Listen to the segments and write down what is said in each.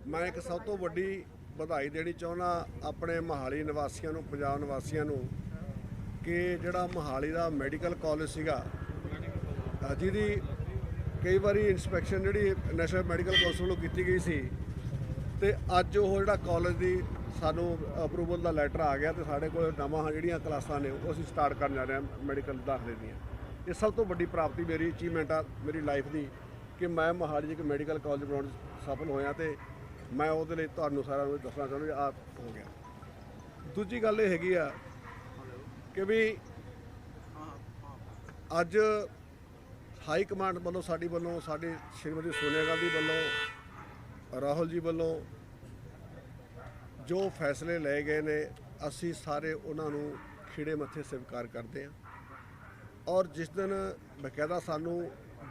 मैं एक सब तो वड्डी ਵਧਾਈ देनी चाहुंदा अपने मोहाली निवासियों नूं, पंजाब निवासियों नूं कि जिहड़ा मोहाली दा मैडिकल कॉलेज सीगा जिहदी कई बारी इंस्पैक्शन जिहड़ी नैशनल मैडिकल कौंसल ਵੱਲੋਂ ਕੀਤੀ गई सी ते अज ਉਹ ਜਿਹੜਾ ਕਾਲਜ ਦੀ ਸਾਨੂੰ ਅਪਰੂਵਲ ਦਾ ਲੈਟਰ ਆ ਗਿਆ ਤੇ ਸਾਡੇ ਕੋਲ ਨਵਾਂ ਜਿਹੜੀਆਂ ਕਲਾਸਾਂ ਨੇ ਉਹ ਅਸੀਂ ਸਟਾਰਟ ਕਰਨ ਜਾ ਰਹੇ ਹਾਂ ਮੈਡੀਕਲ ਦਾਖਲੇ ਦੀਆਂ। ਇਹ ਸਭ ਤੋਂ ਵੱਡੀ ਪ੍ਰਾਪਤੀ ਮੇਰੀ ਅਚੀਵਮੈਂਟ ਆ ਮੇਰੀ ਲਾਈਫ ਦੀ ਕਿ ਮੈਂ ਮੋਹਾਲੀ 'ਚ ਇੱਕ ਮੈਡੀਕਲ ਕਾਲਜ ਬਣਾਉਣ ਸਫਲ ਹੋਇਆ ਤੇ मैं ਉਹਦੇ ਲਈ ਤੁਹਾਨੂੰ ਸਾਰਿਆਂ ਨੂੰ ਦੱਸਣਾ ਚਾਹੁੰਦਾ ਆ ਹੋ ਗਿਆ। ਦੂਜੀ ਗੱਲ ਇਹ ਹੈਗੀ ਆ ਕਿ ਵੀ ਅੱਜ ਹਾਈ ਕਮਾਂਡ ਵੱਲੋਂ ਸਾਡੀ ਵੱਲੋਂ ਸਾਡੇ ਸ਼੍ਰੀਮਤੀ ਸੋਨੀਆ ਗਾਂਧੀ ਵੱਲੋਂ ਰਾਹੁਲ ਜੀ ਵੱਲੋਂ ਜੋ ਫੈਸਲੇ ਲਏ ਗਏ ਨੇ ਅਸੀਂ ਸਾਰੇ ਉਹਨਾਂ ਨੂੰ ਖਿੜੇ ਮੱਥੇ ਸਵੀਕਾਰ ਕਰਦੇ ਹਾਂ। ਔਰ ਜਿਸ ਦਿਨ ਬਕਾਇਦਾ ਸਾਨੂੰ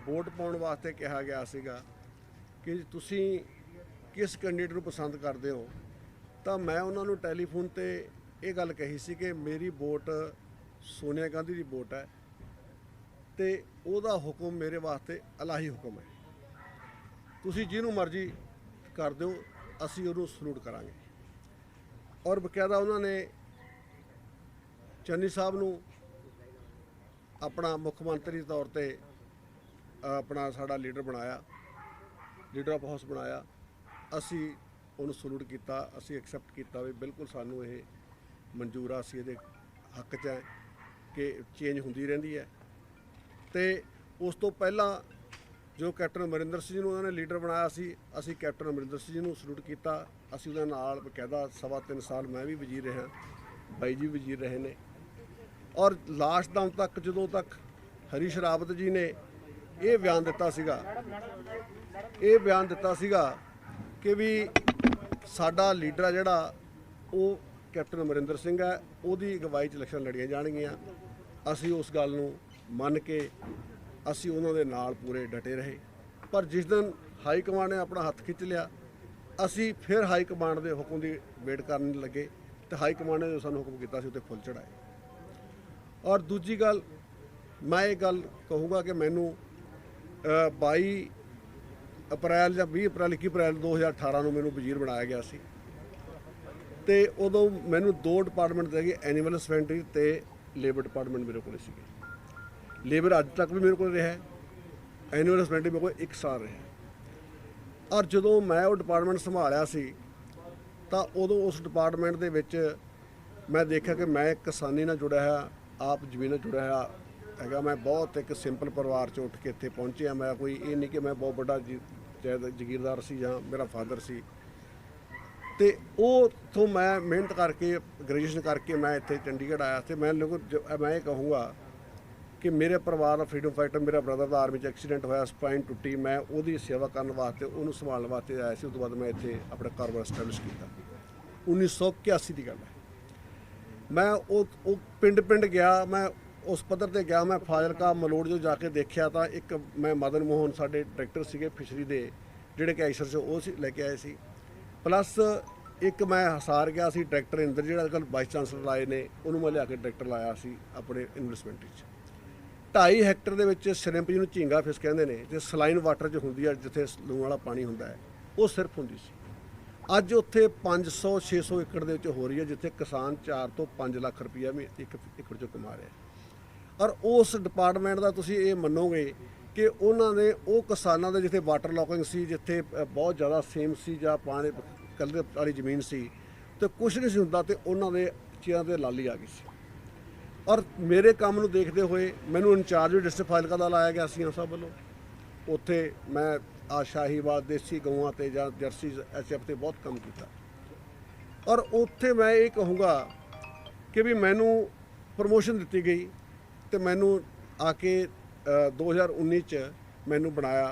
ਵੋਟ ਪਾਉਣ ਵਾਸਤੇ ਕਿਹਾ ਗਿਆ ਸੀਗਾ ਕਿ ਤੁਸੀਂ किस कैंਡੀਡੇਟ ਨੂੰ पसंद करते हो तो मैं उन्होंने टैलीफोन ते ये गल कही सी कि मेरी वोट सोनिया गांधी की वोट है तो ਉਹਦਾ हुक्म मेरे वास्ते इलाही हुक्म है। तुसी जिन्हों मर्जी कर दो असी उन्होंने सलूट करांगे। और बकायदा उन्होंने चन्नी साहब नूं अपना मुख्यमंत्री तौर पर अपना साड़ा लीडर बनाया, लीडर ऑफ हाउस बनाया। असी उन्होंने सलूट किया, असी एक्सैप्ट किया भी बिल्कुल सानू ये मंजूर आ, असी ये हक च है कि चेंज होंदी रहिंदी है। तो उस तो पहला जो कैप्टन अमरिंदर सिंह नूं उन्होंने लीडर बनाया सी, असी कैप्टन अमरिंदर सिंह नूं सलूट किया। असी उहदे नाल बकायदा 3.25 साल मैं भी वजीर रहा, बाई जी वजीर रहे ने। और लास्ट दम तक जदों तक हरीश रावत जी ने ये बयान दिता सीगा, ये बयान दिता सीगा कि भी साडा लीडर है जिहड़ा वो कैप्टन अमरिंदर सिंह है, उहदी अगवाई च इलैक्शन लड़ियां जाणगीआं। असी उस गल नूं मन के असी उन्हां दे नाल पूरे डटे रहे। पर जिस दिन हाई कमांड ने अपना हत्थ खिंच लिया असी फिर हाई कमांड के हुक्म की वेट करन लगे तो हाई कमांड ने जो सानूं हुक्म किया सी उत्ते फुल चढ़ाए। और दूजी गल मैं ये गल कहूँगा कि मैनूं 22 अप्रैल या 20 अप्रैल 21 अप्रैल 2018 में मैनू वजीर बनाया गया सी ते उदों मैनू 2 डिपार्टमेंट दे गए, एनीमल हसबेंडरी ते लेबर डिपार्टमेंट मेरे को सीगे। लेबर अज तक भी मेरे को रहा है, एनीमल हसबेंडरी मेरे को 1 साल रहा। और जदों मैं वो डिपार्टमेंट संभालिया सी तो उदों उस डिपार्टमेंट दे विच मैं देखा कि मैं किसानी नाल जुड़िया है, आप जमीन नाल जुड़िया है। मैं बहुत एक सिंपल परिवार च उठ के इत्थे पहुँचे। मैं कोई ये नहीं कि मैं बहुत बड़ा जगीरदार सी या मेरा फादर सी। तो उतों मैं मेहनत करके ग्रेजुएशन करके मैं इत्थे चंडीगढ़ आया। तो मैं ये कहूँगा कि मेरे परिवार का फ्रीडम फाइटर मेरा ब्रदर का आर्मी एक्सीडेंट होया, स्पाइन टुटी, मैं वो सेवा करने वास्ते उन्होंने संभालने वास्ते आया सी। उस तो बाद मैं इत्थे अपना कारोबार एस्टैबलिश किया। 1981 की गल है। मैं वो पिंड गया, मैं उस पद्धर पर गया, मैं फाजिलका मलोड़ जो जाके देखा तो एक मैं मदन मोहन साडे डायरैक्टर सीगे फिशरी दे जिहड़े कि आईसर से वो लैके आए सी, प्लस एक मैं हसार गया सी डायरैक्टर इंदर जिहड़ा अजकल वाइस चांसलर लाए ने उन्होंने मैं लिया के डायरैक्टर लाया सी अपने इन्वेस्टमेंट 2.5 हैक्टर दे विच श्रिंप जिहनूं झींगा फिश कहंदे ने ते सलाइन वाटर च हुंदी है जिथे लूण वाला पानी हुंदा है वो सिर्फ हुंदी सी। अज उत्थे 500-600 एकड़ दे विच हो रही है जिथे किसान 4 ਤੋਂ 5 ਲੱਖ रुपया भी एक एकड़ चों कमा रहा है। और उस डिपार्टमेंट का तुसीं ये मनोगे कि उन्होंने वो किसानों के जिथे वाटर लॉकिंग सी, जिथे बहुत ज़्यादा सेम सी या पानी कल वाली जमीन सी तो कुछ नहीं होंदा तो उन्होंने चीज़ों पर लाली आ गई सी। और मेरे काम नूं देखते हुए मैनू इंचार्ज डिस्ट्रिक्ट फाजिलका का लाया गया सी साहब वालों। उत्थे मैं आ शाहीवाद देसी गऊँ ते जां जर्सी HF ते बहुत काम किया। और उत्थे मैं ये कहूँगा कि भी मैनू प्रमोशन दी गई तो मैनू आके 2019 च मैनू बनाया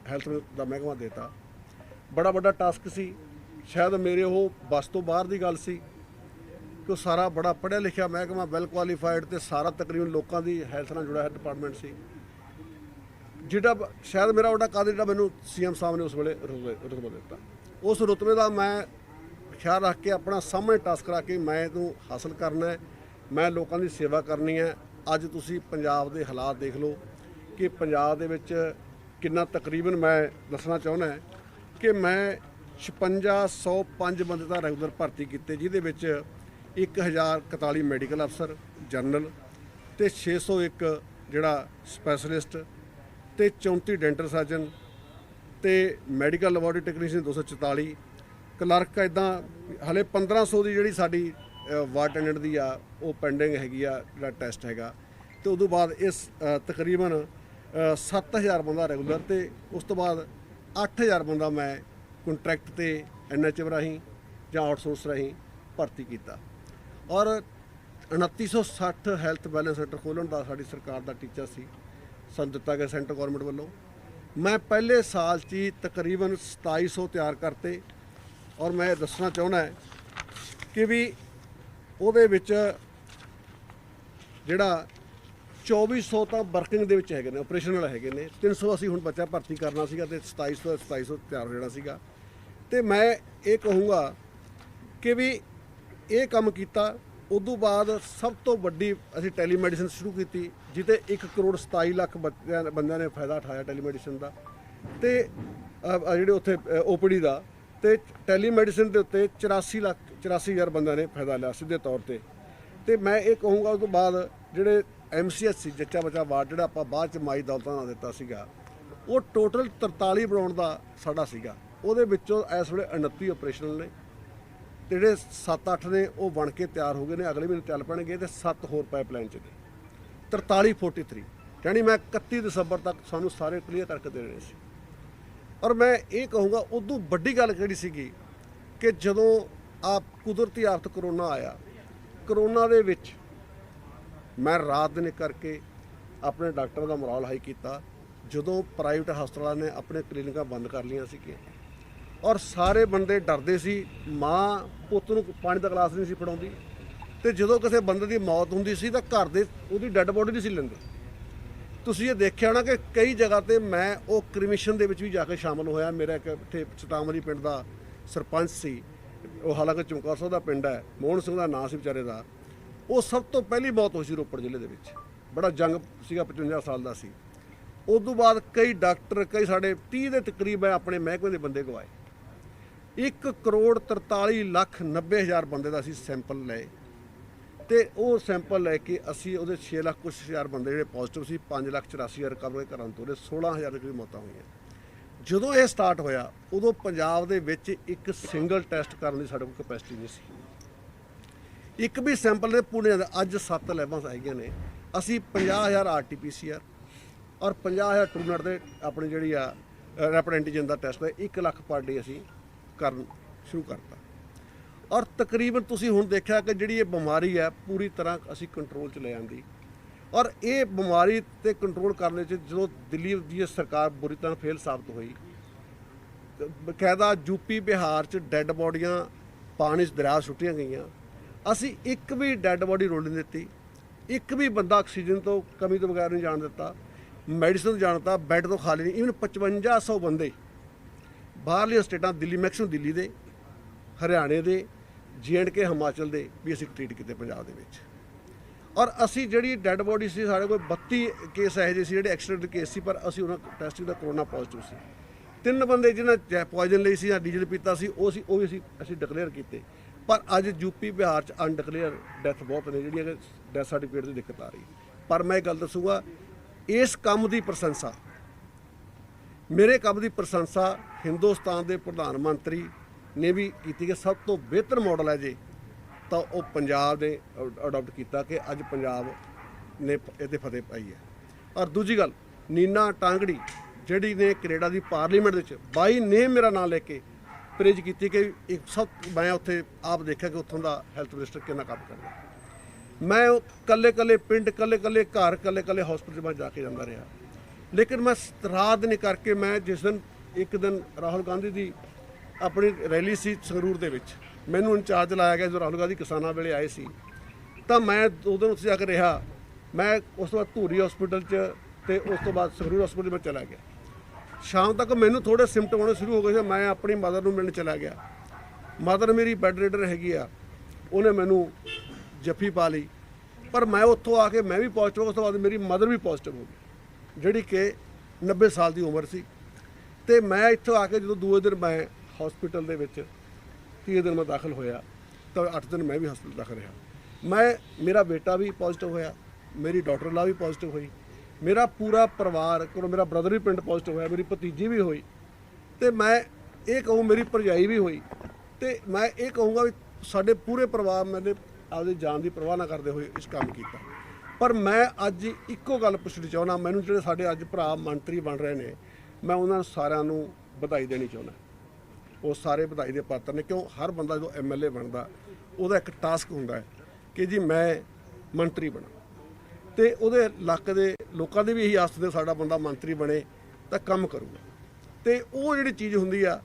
हैल्थ का महकमा देता। बड़ा बड़ा टास्क सी, शायद मेरे वो बस तो बाहर की गल सी कि सारा बड़ा पढ़िया लिखा महकमा वेल क्वालीफाइड तो सारा तकरीबन लोगों की हैल्थ नाल जुड़ा डिपार्टमेंट सी जिहड़ा शायद मेरा वड्डा कद जिहड़ा मैनू CM साहब ने उस वेले रुतबा दिता। उस रुतबे का मैं ख्याल रख के अपना सामने टास्क रख के मैं इहनूं हासिल करना है, मैं लोगों की सेवा करनी है। अज तुसीं पंजाब के हालात देख लो कि पंजाब दे विच किन्ना तकरीबन मैं दसना चाहुंदा कि मैं 5605 ਬੰਦੇ ਤਾਂ ਰੈਗੂਲਰ ਭਰਤੀ ਕੀਤੇ, ਜਿਹਦੇ ਵਿੱਚ 1041 ਮੈਡੀਕਲ ਅਫਸਰ ਜਨਰਲ ਤੇ 601 ਜਿਹੜਾ ਸਪੈਸ਼ਲਿਸਟ ਤੇ 34 ਡੈਂਟਲ ਸਰਜਨ ਤੇ ਮੈਡੀਕਲ ਲੈਬੋਰੇਟਰੀ ਟੈਕਨੀਸ਼ੀਅਨ 244 ਕਲਰਕ। ਇੱਦਾਂ ਹਲੇ 1500 ਦੀ ਜਿਹੜੀ ਸਾਡੀ ਵਾਰਡ ਅਟੈਂਡੈਂਟ ਦੀ ਆ ਉਹ ਪੈਂਡਿੰਗ ਹੈਗੀ ਆ, ਜਿਹੜਾ ਟੈਸਟ ਹੈਗਾ। ਤੇ ਉਦੋਂ ਬਾਅਦ ਇਸ ਤਕਰੀਬਨ 7000 ਬੰਦਾ ਰੈਗੂਲਰ ਤੇ ਉਸ ਤੋਂ ਬਾਅਦ 8000 ਬੰਦਾ ਮੈਂ ਕੰਟਰੈਕਟ ਤੇ NHM ਰਾਹੀਂ ਜਾਂ ਆਊਟਸੋਰਸ ਰਾਹੀਂ ਭਰਤੀ ਕੀਤਾ। ਔਰ 2960 ਹੈਲਥ ਵੈਲਨੈਸ ਸੈਂਟਰ ਖੋਲ੍ਹਣ ਦਾ ਸਾਡੀ ਸਰਕਾਰ ਦਾ ਟੀਚਾ ਸੀ, ਸਾਨੂੰ ਦਿੱਤਾ ਗਿਆ ਸੈਂਟਰ ਗੌਰਮੈਂਟ ਵੱਲੋਂ। ਮੈਂ ਪਹਿਲੇ ਸਾਲ 'ਚ ਹੀ ਤਕਰੀਬਨ 2700 ਤਿਆਰ ਕਰਤੇ। ਔਰ ਮੈਂ ਦੱਸਣਾ ਚਾਹੁੰਦਾ ਕਿ ਵੀ ਉਹਦੇ ਵਿੱਚ ਜਿਹੜਾ 2400 ਤਾਂ ਵਰਕਿੰਗ ਦੇ ਵਿੱਚ ਹੈਗੇ ਨੇ, ਆਪਰੇਸ਼ਨਲ ਹੈਗੇ ਨੇ। 300 ਅਸੀਂ ਹੁਣ ਬੱਚਾ ਭਰਤੀ ਕਰਨਾ ਸੀਗਾ ਤੇ 2700 ਤਿਆਰ ਹੋ ਜਾਣਾ ਸੀਗਾ। ਤੇ ਮੈਂ ਇਹ ਕਹੂੰਗਾ ਕਿ ਵੀ ਇਹ ਕੰਮ ਕੀਤਾ। ਉਦੋਂ ਬਾਅਦ ਸਭ ਤੋਂ ਵੱਡੀ ਅਸੀਂ ਟੈਲੀਮੈਡੀਸਨ ਸ਼ੁਰੂ ਕੀਤੀ, ਜਿਹਤੇ 1 ਕਰੋੜ 27 ਲੱਖ ਬੰਦਿਆਂ ਨੇ ਫਾਇਦਾ ਉਠਾਇਆ ਟੈਲੀਮੈਡੀਸਨ ਦਾ, ਤੇ ਜਿਹੜੇ ਉੱਥੇ OPD ਦਾ। ਤੇ ਟੈਲੀਮੈਡੀਸਨ ਦੇ ਉੱਤੇ 84,00,000 ਬੰਦਿਆਂ ਨੇ ਫਾਇਦਾ ਲਿਆ ਸਿੱਧੇ ਤੌਰ ਤੇ। ਤੇ ਮੈਂ ਇਹ ਕਹੂੰਗਾ ਉਸ ਤੋਂ ਬਾਅਦ ਜਿਹੜੇ MCS ਸੀ, ਜੱਚਾ ਬੱਚਾ ਵਾਰਡ, ਜਿਹੜਾ ਆਪਾਂ ਬਾਅਦ 'ਚ ਮਾਈ ਦੌਲਤਾਂ ਨਾਲ ਦਿੱਤਾ ਸੀਗਾ, ਉਹ ਟੋਟਲ 43 ਬਣਾਉਣ ਦਾ ਸਾਡਾ ਸੀਗਾ। ਉਹਦੇ ਵਿੱਚੋਂ ਇਸ ਵੇਲੇ 29 ਆਪਰੇਸ਼ਨਲ ਨੇ ਤੇ ਜਿਹੜੇ 7-8 ਨੇ ਉਹ ਬਣ ਕੇ ਤਿਆਰ ਹੋ ਗਏ ਨੇ, ਅਗਲੇ ਮਹੀਨੇ ਚੱਲ ਪੈਣਗੇ। ਤੇ 7 ਹੋਰ ਪਾਈਪਲਾਈਨ 'ਚ ਨੇ। 43 ਯਾਨੀ ਮੈਂ 31 ਦਸੰਬਰ ਤੱਕ ਸਾਨੂੰ ਸਾਰੇ ਕਲੀਅਰ ਕਰਕੇ ਦੇਣੇ ਸੀ। ਔਰ ਮੈਂ ਇਹ ਕਹੂੰਗਾ ਉਦੋਂ ਵੱਡੀ ਗੱਲ ਕਿਹੜੀ ਸੀਗੀ ਕਿ ਜਦੋਂ ਕੁਦਰਤੀ ਆਫਤ ਕਰੋਨਾ ਆਇਆ, ਕਰੋਨਾ ਦੇ ਵਿੱਚ ਮੈਂ ਰਾਤ ਦਿਨ ਕਰਕੇ ਆਪਣੇ ਡਾਕਟਰਾਂ ਦਾ ਮੋਰਲ ਹਾਈ ਕੀਤਾ। ਜਦੋਂ ਪ੍ਰਾਈਵੇਟ ਹਸਪਤਾਲਾਂ ਨੇ ਆਪਣੇ ਕਲੀਨਿਕਾਂ ਬੰਦ ਕਰ ਲਈਆਂ ਸੀਗੀਆਂ ਔਰ ਸਾਰੇ ਬੰਦੇ ਡਰਦੇ ਸੀ, ਮਾਂ ਪੁੱਤ ਨੂੰ ਪਾਣੀ ਦਾ ਗਲਾਸ ਨਹੀਂ ਸੀ ਫੜਾਉਂਦੀ। ਤੇ ਜਦੋਂ ਕਿਸੇ ਬੰਦੇ ਦੀ ਮੌਤ ਹੁੰਦੀ ਸੀ ਤਾਂ ਘਰ ਦੇ ਉਹਦੀ ਡੈੱਡ ਬੋਡੀ ਨਹੀਂ ਸੀ ਲੈਂਦੇ। ਤੁਸੀਂ ਇਹ ਦੇਖਿਆ ਹੋਣਾ ਕਿ ਕਈ ਜਗ੍ਹਾ ਤੇ ਮੈਂ ਉਹ ਕ੍ਰਿਮੀਸ਼ਨ ਦੇ ਵਿੱਚ ਵੀ ਜਾ ਕੇ ਸ਼ਾਮਲ ਹੋਇਆ। ਮੇਰਾ ਇੱਕ ਇੱਥੇ ਸਤਾਮਰੀ ਪਿੰਡ ਦਾ ਸਰਪੰਚ ਸੀ, ਉਹ ਹਾਲਾਂਕਿ ਚਮਕੌਰ ਸਾਹਿਬ ਦਾ ਪਿੰਡ ਹੈ, ਮੋਹਨ ਸਿੰਘ ਦਾ ਨਾਂ ਸੀ ਵਿਚਾਰੇ ਦਾ। ਉਹ ਸਭ ਤੋਂ ਪਹਿਲੀ ਮੌਤ ਹੋਈ ਸੀ ਰੋਪੜ ਜ਼ਿਲ੍ਹੇ ਦੇ ਵਿੱਚ। ਬੜਾ ਜੰਗ ਸੀਗਾ, 55 ਸਾਲ ਦਾ ਸੀ। ਉਦੋਂ ਬਾਅਦ ਕਈ ਡਾਕਟਰ, ਕਈ ਸਾਡੇ 30 ਦੇ ਤਕਰੀਬ ਆਪਣੇ ਮਹਿਕਮੇ ਦੇ ਬੰਦੇ ਗਵਾਏ। 1 ਕਰੋੜ 43,90,000 ਬੰਦੇ ਦਾ ਅਸੀਂ ਸੈਂਪਲ ਲਏ ਤੇ ਉਹ ਸੈਂਪਲ ਲੈ ਕੇ ਅਸੀਂ ਉਹਦੇ 6 ਲੱਖ ਕੁਛ ਹਜ਼ਾਰ ਬੰਦੇ ਜਿਹੜੇ ਪੋਜ਼ਿਟਿਵ ਸੀ, 5,84,000 ਰਿਕਵਰ ਘਰਾਂ ਤੋਂ ਉਹਦੇ 16,000 ਦੇ ਕਰੀਬ ਮੌਤਾਂ ਹੋਈਆਂ। ਜਦੋਂ ਇਹ ਸਟਾਰਟ ਹੋਇਆ ਉਦੋਂ ਪੰਜਾਬ ਦੇ ਵਿੱਚ ਇੱਕ ਸਿੰਗਲ ਟੈਸਟ ਕਰਨ ਦੀ ਸਾਡੇ ਕੋਲ ਕਪੈਸਿਟੀ ਨਹੀਂ ਸੀ। ਇੱਕ ਵੀ ਸੈਂਪਲ ਦੇ ਪੁਣੇ ਦਾ ਅੱਜ 7 ਲੈਬਾਂ ਹੈਗੀਆਂ ਨੇ। ਅਸੀਂ 50,000 RT-PCR ਔਰ 50,000 ਟਰੂਨਟ ਦੇ ਆਪਣੀ ਜਿਹੜੀ ਆ ਰੈਪਿਡ ਐਂਟੀਜਨ ਦਾ ਟੈਸਟ ਹੈ 1 ਲੱਖ ਪਰ ਡੇ ਅਸੀਂ ਕਰਨ ਸ਼ੁਰੂ ਕਰਤਾ। ਔਰ ਤਕਰੀਬਨ ਤੁਸੀਂ ਹੁਣ ਦੇਖਿਆ ਕਿ ਜਿਹੜੀ ਇਹ ਬਿਮਾਰੀ ਹੈ ਪੂਰੀ ਤਰ੍ਹਾਂ ਅਸੀਂ ਕੰਟਰੋਲ 'ਚ ਲੈ ਆਂਦੀ। ਔਰ ਇਹ ਬਿਮਾਰੀ ਤੇ ਕੰਟਰੋਲ ਕਰਨ 'ਚ ਜਦੋਂ ਦਿੱਲੀ ਦੀ ਸਰਕਾਰ ਬੁਰੀ ਤਰ੍ਹਾਂ ਫੇਲ ਸਾਬਤ ਹੋਈ, ਬਕਾਇਦਾ ਯੂਪੀ ਬਿਹਾਰ 'ਚ ਡੈੱਡ ਬੋਡੀਆਂ ਪਾਣੀ 'ਚ ਦਰਿਆ ਸੁੱਟੀਆਂ ਗਈਆਂ। ਅਸੀਂ ਇੱਕ ਵੀ ਡੈੱਡ ਬੋਡੀ ਰੋਲ ਨਹੀਂ ਦਿੱਤੀ, ਇੱਕ ਵੀ ਬੰਦਾ ਆਕਸੀਜਨ ਤੋਂ ਕਮੀ ਤੋਂ ਬਗੈਰ ਨਹੀਂ ਜਾਣ ਦਿੱਤਾ, ਮੈਡੀਸਨ ਤੋਂ ਜਾਣ ਦਿੱਤਾ, ਬੈੱਡ ਤੋਂ ਖਾਲੀ ਨਹੀਂ। ਈਵਨ 5500 ਬੰਦੇ ਬਾਹਰਲੀਆਂ ਸਟੇਟਾਂ, ਦਿੱਲੀ ਮੈਕਸਿਮਮ ਦਿੱਲੀ ਦੇ, ਹਰਿਆਣੇ ਦੇ, J&K ਹਿਮਾਚਲ ਦੇ ਵੀ ਅਸੀਂ ਟ੍ਰੀਟ ਕੀਤੇ ਪੰਜਾਬ ਦੇ ਵਿੱਚ। ਔਰ ਅਸੀਂ ਜਿਹੜੀ ਡੈੱਡ ਬੋਡੀ ਸੀ, ਸਾਡੇ ਕੋਲ 32 ਕੇਸ ਇਹੋ ਜਿਹੇ ਸੀ ਜਿਹੜੇ ਐਕਸੀਡੈਂਟ ਕੇਸ ਸੀ, ਪਰ ਅਸੀਂ ਉਹਨਾਂ ਟੈਸਟਿੰਗ ਦਾ ਕਰੋਨਾ ਪੋਜ਼ਿਟਿਵ ਸੀ। 3 ਬੰਦੇ ਜਿਹਨਾਂ ਪੋਇਜ਼ਨ ਲਈ ਸੀ ਜਾਂ ਡੀਜ਼ਲ ਪੀਤਾ ਸੀ, ਉਹ ਵੀ ਅਸੀਂ ਡਿਕਲੇਅਰ ਕੀਤੇ। ਪਰ ਅੱਜ ਯੂਪੀ ਬਿਹਾਰ 'ਚ ਅਨਡਿਕਲੇਅਰ ਡੈਥ ਬਹੁਤ ਨੇ, ਜਿਹੜੀਆਂ ਕਿ ਡੈਥ ਸਰਟੀਫਿਕੇਟ ਦੀ ਦਿੱਕਤ ਆ ਰਹੀ। ਪਰ ਮੈਂ ਇਹ ਗੱਲ ਦੱਸੂਗਾ, ਇਸ ਕੰਮ ਦੀ ਪ੍ਰਸ਼ੰਸਾ, ਮੇਰੇ ਕੰਮ ਦੀ ਪ੍ਰਸ਼ੰਸਾ ਹਿੰਦੁਸਤਾਨ ਦੇ ਪ੍ਰਧਾਨ ਮੰਤਰੀ ਨੇ ਵੀ ਕੀਤੀ ਕਿ ਸਭ ਤੋਂ ਬਿਹਤਰ ਮਾਡਲ ਹੈ ਜੇ ਤਾਂ ਉਹ ਪੰਜਾਬ ਨੇ ਅਡਾਪਟ ਕੀਤਾ ਕਿ ਅੱਜ ਪੰਜਾਬ ਨੇ ਇਹਦੇ ਫਤਿਹ ਪਾਈ ਹੈ। ਔਰ ਦੂਜੀ ਗੱਲ, ਨੀਨਾ ਟਾਂਗੜੀ ਜਿਹੜੀ ਨੇ ਕੈਨੇਡਾ ਦੀ ਪਾਰਲੀਮੈਂਟ ਵਿੱਚ ਬਾਈ ਨੇ ਮੇਰਾ ਨਾਂ ਲੈ ਕੇ ਪ੍ਰੇਜ ਕੀਤੀ ਕਿ ਇੱਕ ਸਭ ਮੈਂ ਉੱਥੇ ਆਪ ਦੇਖਿਆ ਕਿ ਉੱਥੋਂ ਦਾ ਹੈਲਥ ਮਿਨਿਸਟਰ ਕਿੰਨਾ ਕੰਮ ਕਰਦਾ। ਮੈਂ ਕੱਲੇ ਪਿੰਡ, ਕੱਲੇ ਘਰ, ਕੱਲੇ ਹਸਪੀਟਲ ਮੈਂ ਜਾ ਕੇ ਜਾਂਦਾ ਰਿਹਾ। ਲੇਕਿਨ ਮੈਂ ਰਾਤ ਦਿਨ ਕਰਕੇ ਮੈਂ ਜਿਸ ਦਿਨ ਇੱਕ ਦਿਨ ਰਾਹੁਲ ਗਾਂਧੀ ਦੀ ਆਪਣੀ ਰੈਲੀ ਸੀ ਸੰਗਰੂਰ ਦੇ ਵਿੱਚ, ਮੈਨੂੰ ਇੰਚਾਰਜ ਲਾਇਆ ਗਿਆ। ਜਦੋਂ ਰਾਹੁਲ ਗਾਂਧੀ ਕਿਸਾਨਾਂ ਵੇਲੇ ਆਏ ਸੀ ਤਾਂ ਮੈਂ 2 ਦਿਨ ਉੱਥੇ ਜਾ ਕੇ ਰਿਹਾ। ਮੈਂ ਉਸ ਤੋਂ ਬਾਅਦ ਧੂਰੀ ਹਸਪੀਟਲ 'ਚ ਤੇ ਉਸ ਤੋਂ ਬਾਅਦ ਸੰਗਰੂਰ ਹਸਪੀਟਲ ਮੈਂ ਚਲਾ ਗਿਆ। ਸ਼ਾਮ ਤੱਕ ਮੈਨੂੰ ਥੋੜ੍ਹੇ ਸਿੰਪਟਮ ਆਉਣੇ ਸ਼ੁਰੂ ਹੋ ਗਏ ਸੀ। ਮੈਂ ਆਪਣੀ ਮਦਰ ਨੂੰ ਮਿਲਣ ਚਲਾ ਗਿਆ। ਮਦਰ ਮੇਰੀ ਬੈੱਡ ਰੀਡਰ ਹੈਗੀ ਆ, ਉਹਨੇ ਮੈਨੂੰ ਜੱਫੀ ਪਾ ਲਈ। ਪਰ ਮੈਂ ਉੱਥੋਂ ਆ ਕੇ ਮੈਂ ਵੀ ਪੋਜ਼ਿਟਿਵ, ਉਸ ਤੋਂ ਬਾਅਦ ਮੇਰੀ ਮਦਰ ਵੀ ਪੋਜ਼ਿਟਿਵ ਹੋ ਗਈ ਜਿਹੜੀ ਕਿ 90 ਸਾਲ ਦੀ ਉਮਰ ਸੀ। ਤੇ ਮੈਂ ਇੱਥੋਂ ਆ ਕੇ ਜਦੋਂ ਦੂਏ ਦਿਨ ਮੈਂ ਹਸਪੀਟਲ ਦੇ ਵਿੱਚ 30 ਦਿਨ ਮੈਂ ਦਾਖਲ ਹੋਇਆ ਤਾਂ 8 ਦਿਨ ਮੈਂ ਵੀ ਹਸਪਤਾਲ ਦਾਖਲ ਰਿਹਾ। ਮੇਰਾ ਬੇਟਾ ਵੀ ਪੋਜ਼ਿਟਿਵ ਹੋਇਆ, ਮੇਰੀ ਡਾਕਟਰ ਲਾ ਵੀ ਪੋਜ਼ਿਟਿਵ ਹੋਈ, ਮੇਰਾ ਪੂਰਾ ਪਰਿਵਾਰ ਕੋਲ, ਮੇਰਾ ਬ੍ਰਦਰ ਵੀ ਪਿੰਡ ਪੋਜ਼ਿਟਿਵ ਹੋਇਆ, ਮੇਰੀ ਭਤੀਜੀ ਵੀ ਹੋਈ, ਤੇ ਮੈਂ ਇਹ ਕਹੂੰ ਮੇਰੀ ਭਰਜਾਈ ਵੀ ਹੋਈ, ਤੇ ਮੈਂ ਇਹ ਕਹੂੰਗਾ ਵੀ ਸਾਡੇ ਪੂਰੇ ਪਰਿਵਾਰ ਮੈਨੇ ਆਪਦੀ ਜਾਨ ਦੀ ਪਰਵਾਹ ਨਾ ਕਰਦੇ ਹੋਏ ਇਸ ਕੰਮ ਕੀਤਾ। ਪਰ ਮੈਂ ਅੱਜ ਇੱਕੋ ਗੱਲ ਪੁੱਛਣੀ ਚਾਹੁੰਦਾ, ਮੈਨੂੰ ਜਿਹੜੇ ਸਾਡੇ ਅੱਜ ਭਰਾ ਮੰਤਰੀ ਬਣ ਰਹੇ ਨੇ, ਮੈਂ ਉਹਨਾਂ ਸਾਰਿਆਂ ਨੂੰ ਵਧਾਈ ਦੇਣੀ ਚਾਹੁੰਦਾ। ਉਹ ਸਾਰੇ ਵਧਾਈ ਦੇ ਪਾਤਰ ਨੇ, ਕਿਉਂ ਹਰ ਬੰਦਾ ਜਦੋਂ MLA ਬਣਦਾ ਉਹਦਾ ਇੱਕ ਟਾਸਕ ਹੁੰਦਾ ਹੈ ਕਿ ਜੀ ਮੈਂ ਮੰਤਰੀ ਬਣਾ, ਤੇ ਉਹਦੇ ਇਲਾਕੇ ਦੇ ਲੋਕਾਂ ਦੀ ਵੀ ਇਹੀ ਆਸ ਹੁੰਦੀ ਸਾਡਾ ਬੰਦਾ ਮੰਤਰੀ ਬਣੇ ਤਾਂ ਕੰਮ ਕਰੂਗਾ, ਤੇ ਉਹ ਜਿਹੜੀ ਚੀਜ਼ ਹੁੰਦੀ ਆ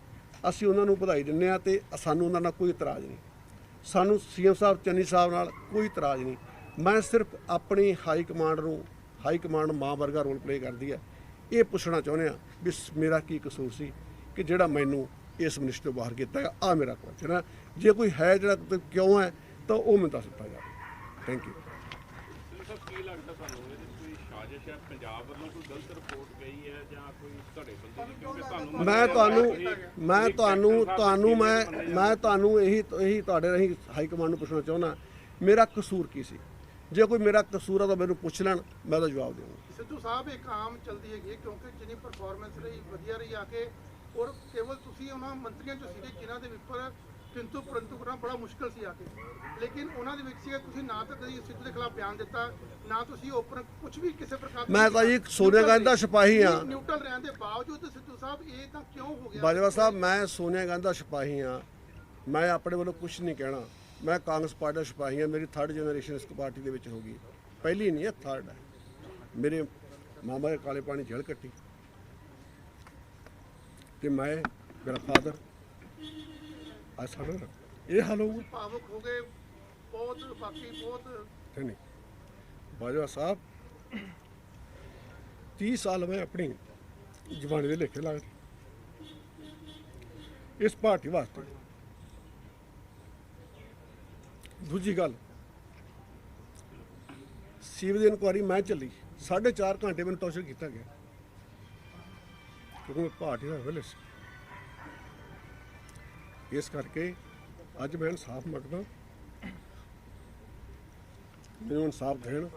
ਅਸੀਂ ਉਹਨਾਂ ਨੂੰ ਵਧਾਈ ਦਿੰਦੇ ਹਾਂ, ਤੇ ਸਾਨੂੰ ਉਹਨਾਂ ਨਾਲ ਕੋਈ ਇਤਰਾਜ਼ ਨਹੀਂ। ਸਾਨੂੰ CM ਸਾਹਿਬ ਚੰਨੀ ਸਾਹਿਬ ਨਾਲ ਕੋਈ ਇਤਰਾਜ਼ ਨਹੀਂ। ਮੈਂ ਸਿਰਫ ਆਪਣੀ ਹਾਈ ਕਮਾਂਡ ਮਾਂ ਵਰਗਾ ਰੋਲ ਪਲੇ ਕਰਦੀ ਹੈ, ਇਹ ਪੁੱਛਣਾ ਚਾਹੁੰਦੇ ਹਾਂ ਵੀ ਮੇਰਾ ਕੀ ਕਸੂਰ ਸੀ ਕਿ ਜਿਹੜਾ ਮੈਨੂੰ ਇਸ ਮਿਨਿਸਟਰੀ ਤੋਂ ਬਾਹਰ ਕੀਤਾ ਗਿਆ। ਆ ਮੇਰਾ ਕੁਐਸਚਨ ਹੈ, ਜੇ ਕੋਈ ਹੈ ਜਿਹੜਾ ਕਿਉਂ ਹੈ ਤਾਂ ਉਹ ਮੈਨੂੰ ਦੱਸ ਦਿੱਤਾ ਜਾਵੇ। Thank you. ਕੀ ਲੱਗਦਾ ਤੁਹਾਨੂੰ ਇਹਦੇ ਕੋਈ ਸਾਜ਼ਿਸ਼ ਹੈ, ਪੰਜਾਬ ਵੱਲੋਂ ਕੋਈ ਗਲਤ ਰਿਪੋਰਟ ਗਈ ਹੈ ਜਾਂ ਕੋਈ ਤੁਹਾਡੇ ਬੰਦੇ ਦੀ? ਕਿਉਂਕਿ ਤੁਹਾਨੂੰ ਇਹੀ ਤੁਹਾਡੇ ਰਹੀ ਹਾਈ ਕਮਾਂਡ ਨੂੰ ਪੁੱਛਣਾ ਚਾਹੁੰਦਾ, ਮੇਰਾ ਕਸੂਰ ਕੀ ਸੀ? ਜੇ ਕੋਈ ਮੇਰਾ ਕਸੂਰ ਆ ਤਾਂ ਮੈਨੂੰ ਪੁੱਛ ਲੈਣ, ਮੈਂ ਤਾਂ ਜਵਾਬ ਦੇਵਾਂਗਾ। ਸਿੱਧੂ ਸਾਹਿਬ ਇੱਕ ਆਮ ਚਲਦੀ ਹੈਗੀ ਕਿਉਂਕਿ ਜਿੰਨੀ ਪਰਫਾਰਮੈਂਸ ਰਹੀ ਵਧੀਆ ਰਹੀ ਆ ਕੇ, ਔਰ ਕੇਵਲ ਤੁਸੀਂ ਉਹਨਾਂ ਮੰਤਰੀਆਂ ਚੋਂ ਸੀਗੇ ਜਿਨ੍ਹਾਂ ਦੇ ਉੱਪਰ ਕਿੰਤੂ ਪਰੰਤੂ ਕਰਨਾ ਬੜਾ ਮੁਸ਼ਕਲ ਸੀ ਆ ਕੇ, ਲੇਕਿਨ ਉਹਨਾਂ ਦੇ ਵਿੱਚ ਸੀਗਾ ਤੁਸੀਂ ਨਾ ਤਾਂ ਕਦੀ ਸਿੱਧੂ ਦੇ ਖਿਲਾਫ ਬਿਆਨ ਦਿੱਤਾ, ਨਾ ਤੁਸੀਂ ਓਪਨ ਕੁਝ ਵੀ ਕਿਸੇ ਪ੍ਰਕਾਰ ਦਾ। ਮੈਂ ਤਾਂ ਜੀ ਸੋਨੀਆ ਗਾਂਧੀ ਦਾ ਸਿਪਾਹੀ ਹਾਂ। ਨਿਊਟਰਲ ਰਹਿਣ ਦੇ ਬਾਵਜੂਦ ਸਿੱਧੂ ਸਾਹਿਬ ਇਹ ਤਾਂ ਕਿਉਂ ਹੋ ਗਿਆ? ਬਾਜਵਾ ਸਾਹਿਬ, ਮੈਂ ਸੋਨੀਆ ਗਾਂਧੀ ਦਾ ਸਿਪਾਹੀ ਹਾਂ, ਮੈਂ ਆਪਣੇ ਵੱਲੋਂ ਕੁਝ ਨਹੀਂ ਕਹਿਣਾ। ਮੈਂ ਕਾਂਗਰਸ ਪਾਰਟੀ ਦਾ ਸਿਪਾਹੀ ਹਾਂ, ਮੇਰੀ 3rd ਜਨਰੇਸ਼ਨ ਇਸ ਪਾਰਟੀ ਦੇ ਵਿੱਚ ਹੋ ਗਈ, ਪਹਿਲੀ ਨਹੀਂ ਹੈ, 3rd ਹੈ। ਮੇਰੇ ਮਾਮਾ ਦੇ ਕਾਲੇ ਪਾਣੀ ਜਲ ਕੱਟੀ, ਤੇ ਮੇਰਾ ਫਾਦਰ ਅੱਜ ਸਾਡਾ ਇਹ ਹਾਲ ਹੋਊਗਾ। ਭਾਵੁਕ ਹੋ ਗਏ ਬਹੁਤ, ਬਾਕੀ ਬਹੁਤ ਨਹੀਂ। ਬਾਜਵਾ ਸਾਹਿਬ, 30 ਸਾਲ ਮੈਂ ਆਪਣੀ ਜਵਾਨੀ ਦੇ ਲੇਖੇ ਲੱਗਦੇ ਇਸ ਪਾਰਟੀ ਵਾਸਤੇ। ਦੂਜੀ ਗੱਲ, ਸੀਵਰੇਜ ਦੀ ਇਨਕੁਆਇਰੀ ਮੈਂ ਚੱਲੀ, 4.5 ਘੰਟੇ ਮੈਨੂੰ ਟੌਰਚਰ ਕੀਤਾ ਗਿਆ ਕਿਉਂਕਿ ਮੈਂ ਪਾਰਟੀ ਦਾ ਵਿਲੇ ਸੀ। ਇਸ ਕਰਕੇ ਅੱਜ ਮੈਂ ਇਨਸਾਫ ਮੰਗਦਾ, ਮੈਨੂੰ ਇਨਸਾਫ ਦੇਣ।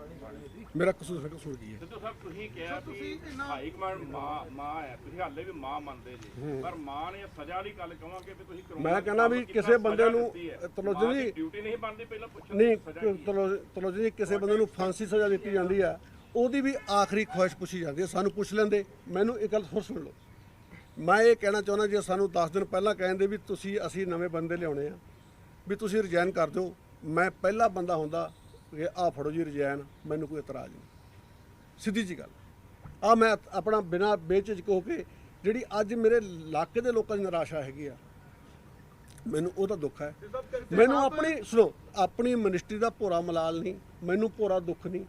ਮੇਰਾ ਕਸੂਰ ਕੀ ਹੈ? ਸਿੱਧੂ ਸਾਹਿਬ, ਤੁਸੀਂ ਕਿਹਾ ਕਿ ਹਾਈ ਕਮਾਂਡ ਮਾਂ ਹੈ, ਤੁਸੀਂ ਹਾਲੇ ਵੀ ਮਾਂ ਮੰਨਦੇ ਜੀ, ਪਰ ਮਾਂ ਨੇ ਸਜ਼ਾ ਵਾਲੀ ਗੱਲ ਕਹਾਂਗੇ ਵੀ ਤੁਸੀਂ ਮੈਂ ਕਹਿੰਦਾ ਵੀ ਕਿਸੇ ਬੰਦੇ ਨੂੰ ਤਲੋਜੀ ਦੀ ਡਿਊਟੀ ਨਹੀਂ ਬਣਦੀ, ਪਹਿਲਾਂ ਪੁੱਛੋ ਨਹੀਂ, ਤਲੋਜੀ ਦੀ ਕਿਸੇ ਬੰਦੇ ਨੂੰ ਫਾਂਸੀ ਸਜ਼ਾ ਦਿੱਤੀ ਜਾਂਦੀ ਆ, ਉਹਦੀ ਵੀ ਆਖਰੀ ਖੁਆਇਸ਼ ਪੁੱਛੀ ਜਾਂਦੀ ਹੈ। ਸਾਨੂੰ ਪੁੱਛ ਲੈਂਦੇ। ਮੈਨੂੰ ਇਹ ਗੱਲ ਹੋਰ ਸੁਣ ਲਓ, ਮੈਂ ਇਹ ਕਹਿਣਾ ਚਾਹੁੰਦਾ, ਜੇ ਸਾਨੂੰ 10 ਦਿਨ ਪਹਿਲਾਂ ਕਹਿੰਦੇ ਵੀ ਅਸੀਂ ਨਵੇਂ ਬੰਦੇ ਲਿਆਉਣੇ ਆ, ਵੀ ਤੁਸੀਂ ਰਿਜ਼ਾਈਨ ਕਰ ਦਿਓ, ਮੈਂ ਪਹਿਲਾ ਬੰਦਾ ਹੁੰਦਾ ਕਿ ਆਹ ਫੜੋ ਜੀ ਰਿਜ਼ਾਈਨ, ਮੈਨੂੰ ਕੋਈ ਇਤਰਾਜ਼ ਨਹੀਂ। ਸਿੱਧੀ ਜੀ ਗੱਲ। ਮੈਂ ਆਪਣਾ ਬਿਨਾਂ ਬੇਝਿਜਕ ਹੋ ਕੇ, ਜਿਹੜੀ ਅੱਜ ਮੇਰੇ ਇਲਾਕੇ ਦੇ ਲੋਕਾਂ ਦੀ ਨਿਰਾਸ਼ਾ ਹੈਗੀ ਆ, ਮੈਨੂੰ ਉਹਦਾ ਦੁੱਖ ਹੈ। ਮੈਨੂੰ ਆਪਣੀ ਮਿਨਿਸਟਰੀ ਦਾ ਭੋਰਾ ਮਲਾਲ ਨਹੀਂ, ਮੈਨੂੰ ਭੋਰਾ ਦੁੱਖ ਨਹੀਂ।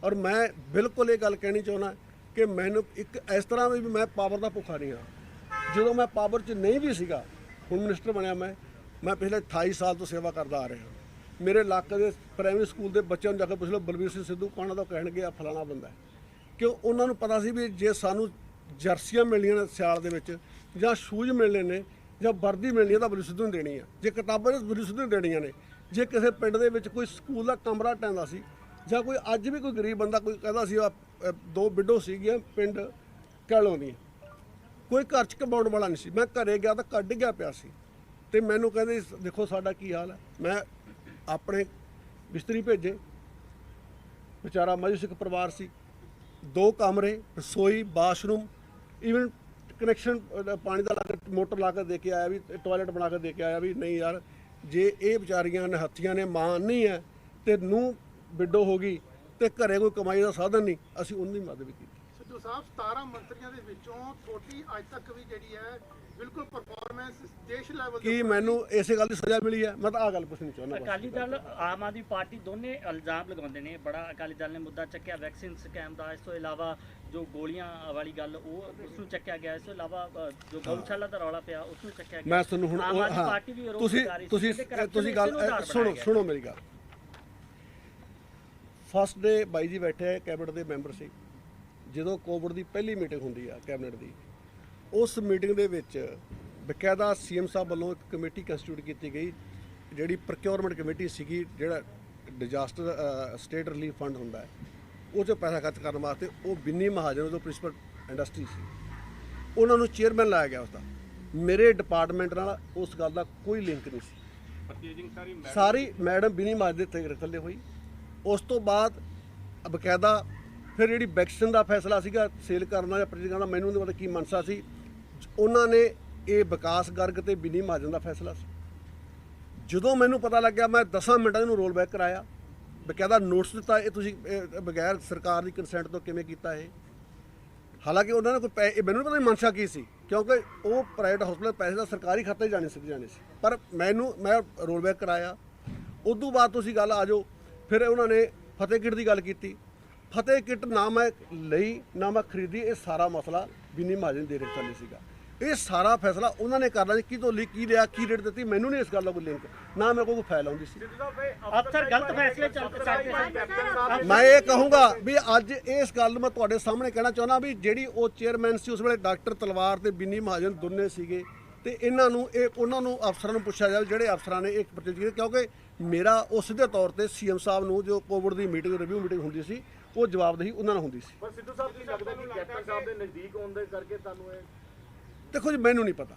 ਔਰ ਮੈਂ ਬਿਲਕੁਲ ਇਹ ਗੱਲ ਕਹਿਣੀ ਚਾਹੁੰਦਾ ਕਿ ਮੈਨੂੰ ਇੱਕ ਇਸ ਤਰ੍ਹਾਂ ਵੀ ਮੈਂ ਪਾਵਰ ਦਾ ਭੁੱਖਾ ਨਹੀਂ ਹਾਂ। ਜਦੋਂ ਮੈਂ ਪਾਵਰ 'ਚ ਨਹੀਂ ਵੀ ਸੀਗਾ, ਹੁਣ ਮਿਨਿਸਟਰ ਬਣਿਆ, ਮੈਂ ਪਿਛਲੇ 28 ਸਾਲ ਤੋਂ ਸੇਵਾ ਕਰਦਾ ਆ ਰਿਹਾ। ਮੇਰੇ ਇਲਾਕੇ ਦੇ ਪ੍ਰਾਇਮਰੀ ਸਕੂਲ ਦੇ ਬੱਚਿਆਂ ਨੂੰ ਜਾ ਕੇ ਪੁੱਛ ਲਓ ਬਲਬੀਰ ਸਿੰਘ ਸਿੱਧੂ ਕੌਣ, ਦਾ ਕਹਿਣਗੇ ਆ ਫਲਾਣਾ ਬੰਦਾ। ਕਿਉਂ? ਉਹਨਾਂ ਨੂੰ ਪਤਾ ਸੀ ਵੀ ਜੇ ਸਾਨੂੰ ਜਰਸੀਆਂ ਮਿਲਣੀਆਂ ਨੇ ਸਿਆਲ ਦੇ ਵਿੱਚ, ਜਾਂ ਸ਼ੂਜ਼ ਮਿਲਣੇ ਨੇ, ਜਾਂ ਵਰਦੀ ਮਿਲਣੀ ਹੈ ਤਾਂ ਬਲਬੀਰ ਸਿੱਧੂ ਨੂੰ ਦੇਣੀ ਆ। ਜੇ ਕਿਤਾਬਾਂ ਬਲਬੀਰ ਸਿੱਧੂ ਨੂੰ ਦੇਣੀਆਂ ਨੇ। ਜੇ ਕਿਸੇ ਪਿੰਡ ਦੇ ਵਿੱਚ ਕੋਈ ਸਕੂਲ ਦਾ ਕਮਰਾ ਟੈਂਦਾ ਸੀ, ਜਾਂ ਕੋਈ ਅੱਜ ਵੀ ਕੋਈ ਗਰੀਬ ਬੰਦਾ ਕੋਈ ਕਹਿੰਦਾ ਸੀ 2 ਵਿਡੋ ਸੀਗੀਆਂ ਪਿੰਡ ਕਹਿਲੋਂ ਦੀਆਂ, ਕੋਈ ਘਰ 'ਚ ਕਮਾਉਣ ਵਾਲਾ ਨਹੀਂ ਸੀ। ਮੈਂ ਘਰੇ ਗਿਆ ਤਾਂ ਘਰ ਡਿੱਗਿਆ ਪਿਆ ਸੀ, ਤੇ ਮੈਨੂੰ ਕਹਿੰਦੇ ਦੇਖੋ ਸਾਡਾ ਕੀ ਹਾਲ ਹੈ। ਮੈਂ ਆਪਣੇ ਬਿਸਤਰੀ ਭੇਜੇ, ਵਿਚਾਰਾ ਮਜ਼ਦੂਰ ਸਿੱਖ ਪਰਿਵਾਰ ਸੀ, 2 ਕਮਰੇ, ਰਸੋਈ, ਬਾਥਰੂਮ, ਈਵਨ ਕਨੈਕਸ਼ਨ ਪਾਣੀ ਦਾ ਲਾ ਕੇ, ਮੋਟਰ ਲਾ ਕੇ ਦੇ ਕੇ ਆਇਆ, ਵੀ ਟਾਇਲਟ ਬਣਾ ਕੇ ਦੇ ਕੇ ਆਇਆ। ਵੀ ਨਹੀਂ ਯਾਰ, ਜੇ ਇਹ ਵਿਚਾਰੀਆਂ ਨਿਹੱਥੀਆਂ ਨੇ, ਮਾਂ ਨਹੀਂ ਹੈ, ਤੇ ਨੂੰ ਵਿਡੋ ਹੋ ਗਈ, ਤੇ ਘਰੇ ਕੋਈ ਕਮਾਈ ਦਾ ਸਾਧਨ ਨਹੀਂ, ਅਸੀਂ ਉਹਨਾਂ ਦੀ ਮਦਦ ਵੀ ਕੀਤੀ। ਸਿੱਧੂ ਸਾਹਿਬ, 17 ਮੰਤਰੀਆਂ ਦੇ ਵਿੱਚੋਂ ਤੁਹਾਡੀ ਅੱਜ ਤੱਕ ਵੀ ਜਿਹੜੀ ਹੈ ਬਿਲਕੁਲ ਪਰਫਾਰਮੈਂਸ ਦੇਸ਼ ਲੈਵਲ ਕੀ ਮੈਨੂੰ ਇਸੇ ਗੱਲ ਦੀ ਸਜ਼ਾ ਮਿਲੀ ਹੈ? ਮੈਂ ਤਾਂ ਆਹ ਗੱਲ ਪੁੱਛਣੀ ਚਾਹੁੰਦਾ। ਅਕਾਲੀ ਦਲ, ਆਮ ਆਦਮੀ ਪਾਰਟੀ ਦੋਨੇ ਇਲਜ਼ਾਮ ਲਗਾਉਂਦੇ ਨੇ, ਬੜਾ ਅਕਾਲੀ ਦਲ ਨੇ ਮੁੱਦਾ ਚੱਕਿਆ ਵੈਕਸੀਨ ਸਕੈਮ ਦਾ, ਇਸ ਤੋਂ ਇਲਾਵਾ ਜੋ ਗੋਲੀਆਂ ਵਾਲੀ ਗੱਲ ਉਸ ਨੂੰ ਚੱਕਿਆ ਗਿਆ, ਇਸ ਤੋਂ ਇਲਾਵਾ ਜੋ ਗਊਸ਼ਾਲਾ ਦਾ ਰੌਲਾ ਪਿਆ ਉਸ ਨੂੰ ਚੱਕਿਆ ਗਿਆ। ਮੈਂ ਤੁਹਾਨੂੰ ਹੁਣ ਤੁਸੀਂ ਗੱਲ ਸੁਣੋ ਮੇਰੀ ਗੱਲ। ਫਸਟ ਡੇ ਬਾਈ ਜੀ ਬੈਠੇ ਕੈਬਨਿਟ ਦੇ ਮੈਂਬਰ ਸੀ, ਜਦੋਂ ਕੋਵਿਡ ਦੀ ਪਹਿਲੀ ਮੀਟਿੰਗ ਹੁੰਦੀ ਆ ਕੈਬਨਿਟ ਦੀ, ਉਸ ਮੀਟਿੰਗ ਦੇ ਵਿੱਚ ਬਕਾਇਦਾ ਸੀਐਮ ਸਾਹਿਬ ਵੱਲੋਂ ਇੱਕ ਕਮੇਟੀ ਕੰਸਟੀਟਿਊਟ ਕੀਤੀ ਗਈ, ਜਿਹੜੀ ਪ੍ਰੋਕਿਉਰਮੈਂਟ ਕਮੇਟੀ ਸੀਗੀ, ਜਿਹੜਾ ਡਿਜ਼ਾਸਟਰ ਸਟੇਟ ਰਿਲੀਫ ਫੰਡ ਹੁੰਦਾ ਹੈ, ਉਹ 'ਚੋਂ ਪੈਸਾ ਖਰਚ ਕਰਨ ਵਾਸਤੇ। ਉਹ ਬਿੰਨੀ ਮਹਾਜਨ ਜੋ ਪ੍ਰਿੰਸੀਪਲ ਇੰਡਸਟਰੀ ਸੀ, ਉਹਨਾਂ ਨੂੰ ਚੇਅਰਮੈਨ ਲਾਇਆ ਗਿਆ ਉਸਦਾ। ਮੇਰੇ ਡਿਪਾਰਟਮੈਂਟ ਨਾਲ ਉਸ ਗੱਲ ਦਾ ਕੋਈ ਲਿੰਕ ਨਹੀਂ ਸੀ। ਪਰਚੇਜਿੰਗ ਸਾਰੀ ਮੈਡਮ ਬਿਨੀ ਮਹਾਜਨ ਦੇ ਥੱਲੇ ਹੋਈ। ਉਸ ਤੋਂ ਬਾਅਦ ਬਕਾਇਦਾ ਫਿਰ ਜਿਹੜੀ ਵੈਕਸੀਨ ਦਾ ਫੈਸਲਾ ਸੀਗਾ ਸੇਲ ਕਰਨਾ ਜਾਂ ਪਰਚੇਜ ਕਰਨਾ, ਮੈਨੂੰ ਨਹੀਂ ਪਤਾ ਕੀ ਮਨਸਾ ਸੀ, ਉਹਨਾਂ ਨੇ ਇਹ ਵਿਕਾਸ ਗਰਗ ਤੇ ਬਿਨੀ ਮਹਾਜਨ ਦਾ ਫੈਸਲਾ ਸੀ। ਜਦੋਂ ਮੈਨੂੰ ਪਤਾ ਲੱਗਿਆ, ਮੈਂ 10 ਮਿੰਟਾਂ ਨੂੰ ਰੋਲ ਬੈਕ ਕਰਾਇਆ, ਬਕਾਇਦਾ ਨੋਟਿਸ ਦਿੱਤਾ, ਇਹ ਤੁਸੀਂ ਬਗੈਰ ਸਰਕਾਰ ਦੀ ਕੰਸੈਂਟ ਤੋਂ ਕਿਵੇਂ ਕੀਤਾ ਇਹ। ਹਾਲਾਂਕਿ ਉਹਨਾਂ ਨੇ ਕੋਈ ਮੈਨੂੰ ਪਤਾ ਨਹੀਂ ਮਨਸ਼ਾ ਕੀ ਸੀ, ਕਿਉਂਕਿ ਉਹ ਪ੍ਰਾਈਵੇਟ ਹਸਪਤਾਲ ਪੈਸੇ ਦਾ ਸਰਕਾਰੀ ਖਾਤੇ 'ਚ ਜਾਣੇ ਸੀ, ਪਰ ਮੈਂ ਰੋਲ ਬੈਕ ਕਰਾਇਆ। ਉਦੋਂ ਬਾਅਦ ਤੁਸੀਂ ਗੱਲ ਆ ਜਾਓ, ਫਿਰ ਉਹਨਾਂ ਨੇ ਫਤਿਹ ਕਿੱਟ ਦੀ ਗੱਲ ਕੀਤੀ। ਫਤਿਹ ਕਿੱਟ ਨਾ ਮੈਂ ਲਈ ਨਾ ਮੈਂ ਖਰੀਦੀ, ਇਹ ਸਾਰਾ ਮਸਲਾ ਬਿਨੀ ਮਹਾਜਨ ਦੇ ਰੇਟ ਥੱਲੇ ਸੀਗਾ। ਇਹ ਸਾਰਾ ਫੈਸਲਾ ਉਹਨਾਂ ਨੇ ਕਰਨਾ ਸੀ, ਕਿਤੋਂ ਲਈ ਕੀ ਲਿਆ, ਕੀ ਰੇਟ ਦਿੱਤੀ, ਮੈਨੂੰ ਨਹੀਂ ਇਸ ਗੱਲ ਦਾ ਕੋਈ ਲਿੰਕ, ਨਾ ਮੇਰੇ ਕੋਲ ਕੋਈ ਫਾਈਲ ਆਉਂਦੀ ਸੀ। ਅਫਸਰ ਗਲਤ ਫੈਸਲੇ ਚੱਲਦੇ। ਮੈਂ ਇਹ ਕਹੂੰਗਾ ਵੀ ਅੱਜ ਇਸ ਗੱਲ ਨੂੰ ਮੈਂ ਤੁਹਾਡੇ ਸਾਹਮਣੇ ਕਹਿਣਾ ਚਾਹੁੰਦਾ ਵੀ ਜਿਹੜੀ ਉਹ ਚੇਅਰਮੈਨ ਸੀ ਉਸ ਵੇਲੇ ਡਾਕਟਰ ਤਲਵਾਰ ਤੇ ਬਿਨੀ ਮਹਾਜਨ ਦੋਨੇ ਸੀਗੇ, ਤੇ ਇਹਨਾਂ ਨੂੰ ਉਹਨਾਂ ਨੂੰ ਅਫਸਰਾਂ ਨੂੰ ਪੁੱਛਿਆ ਜਾਵੇ ਜਿਹੜੇ ਅਫਸਰਾਂ ਨੇ ਇੱਕ ਪਰਚੇਜ ਕੀਤੀ, ਕਿਉਂਕਿ ਮੇਰਾ ਉਹ ਸਿੱਧੇ ਤੌਰ ਤੇ ਸੀਐਮ ਸਾਹਿਬ ਨੂੰ ਜੋ ਕੋਵਿਡ ਦੀ ਮੀਟਿੰਗ ਰਿਵਿਊ ਮੀਟਿੰਗ ਹੁੰਦੀ ਸੀ, ਉਹ ਜਵਾਬਦੇਹੀ ਉਹਨਾਂ ਨਾਲ ਹੁੰਦੀ ਸੀ। ਪਰ ਸਿੱਧੂ ਸਾਹਿਬ ਕੀ ਲੱਗਦਾ ਕਿ ਕੈਪਟਨ ਸਾਹਿਬ ਦੇ ਨਜ਼ਦੀਕ ਹੋਣ ਦੇ ਕਰਕੇ ਤੁਹਾਨੂੰ ਇਹ ਦੇਖੋ ਜੀ, ਮੈਨੂੰ ਨਹੀਂ ਪਤਾ,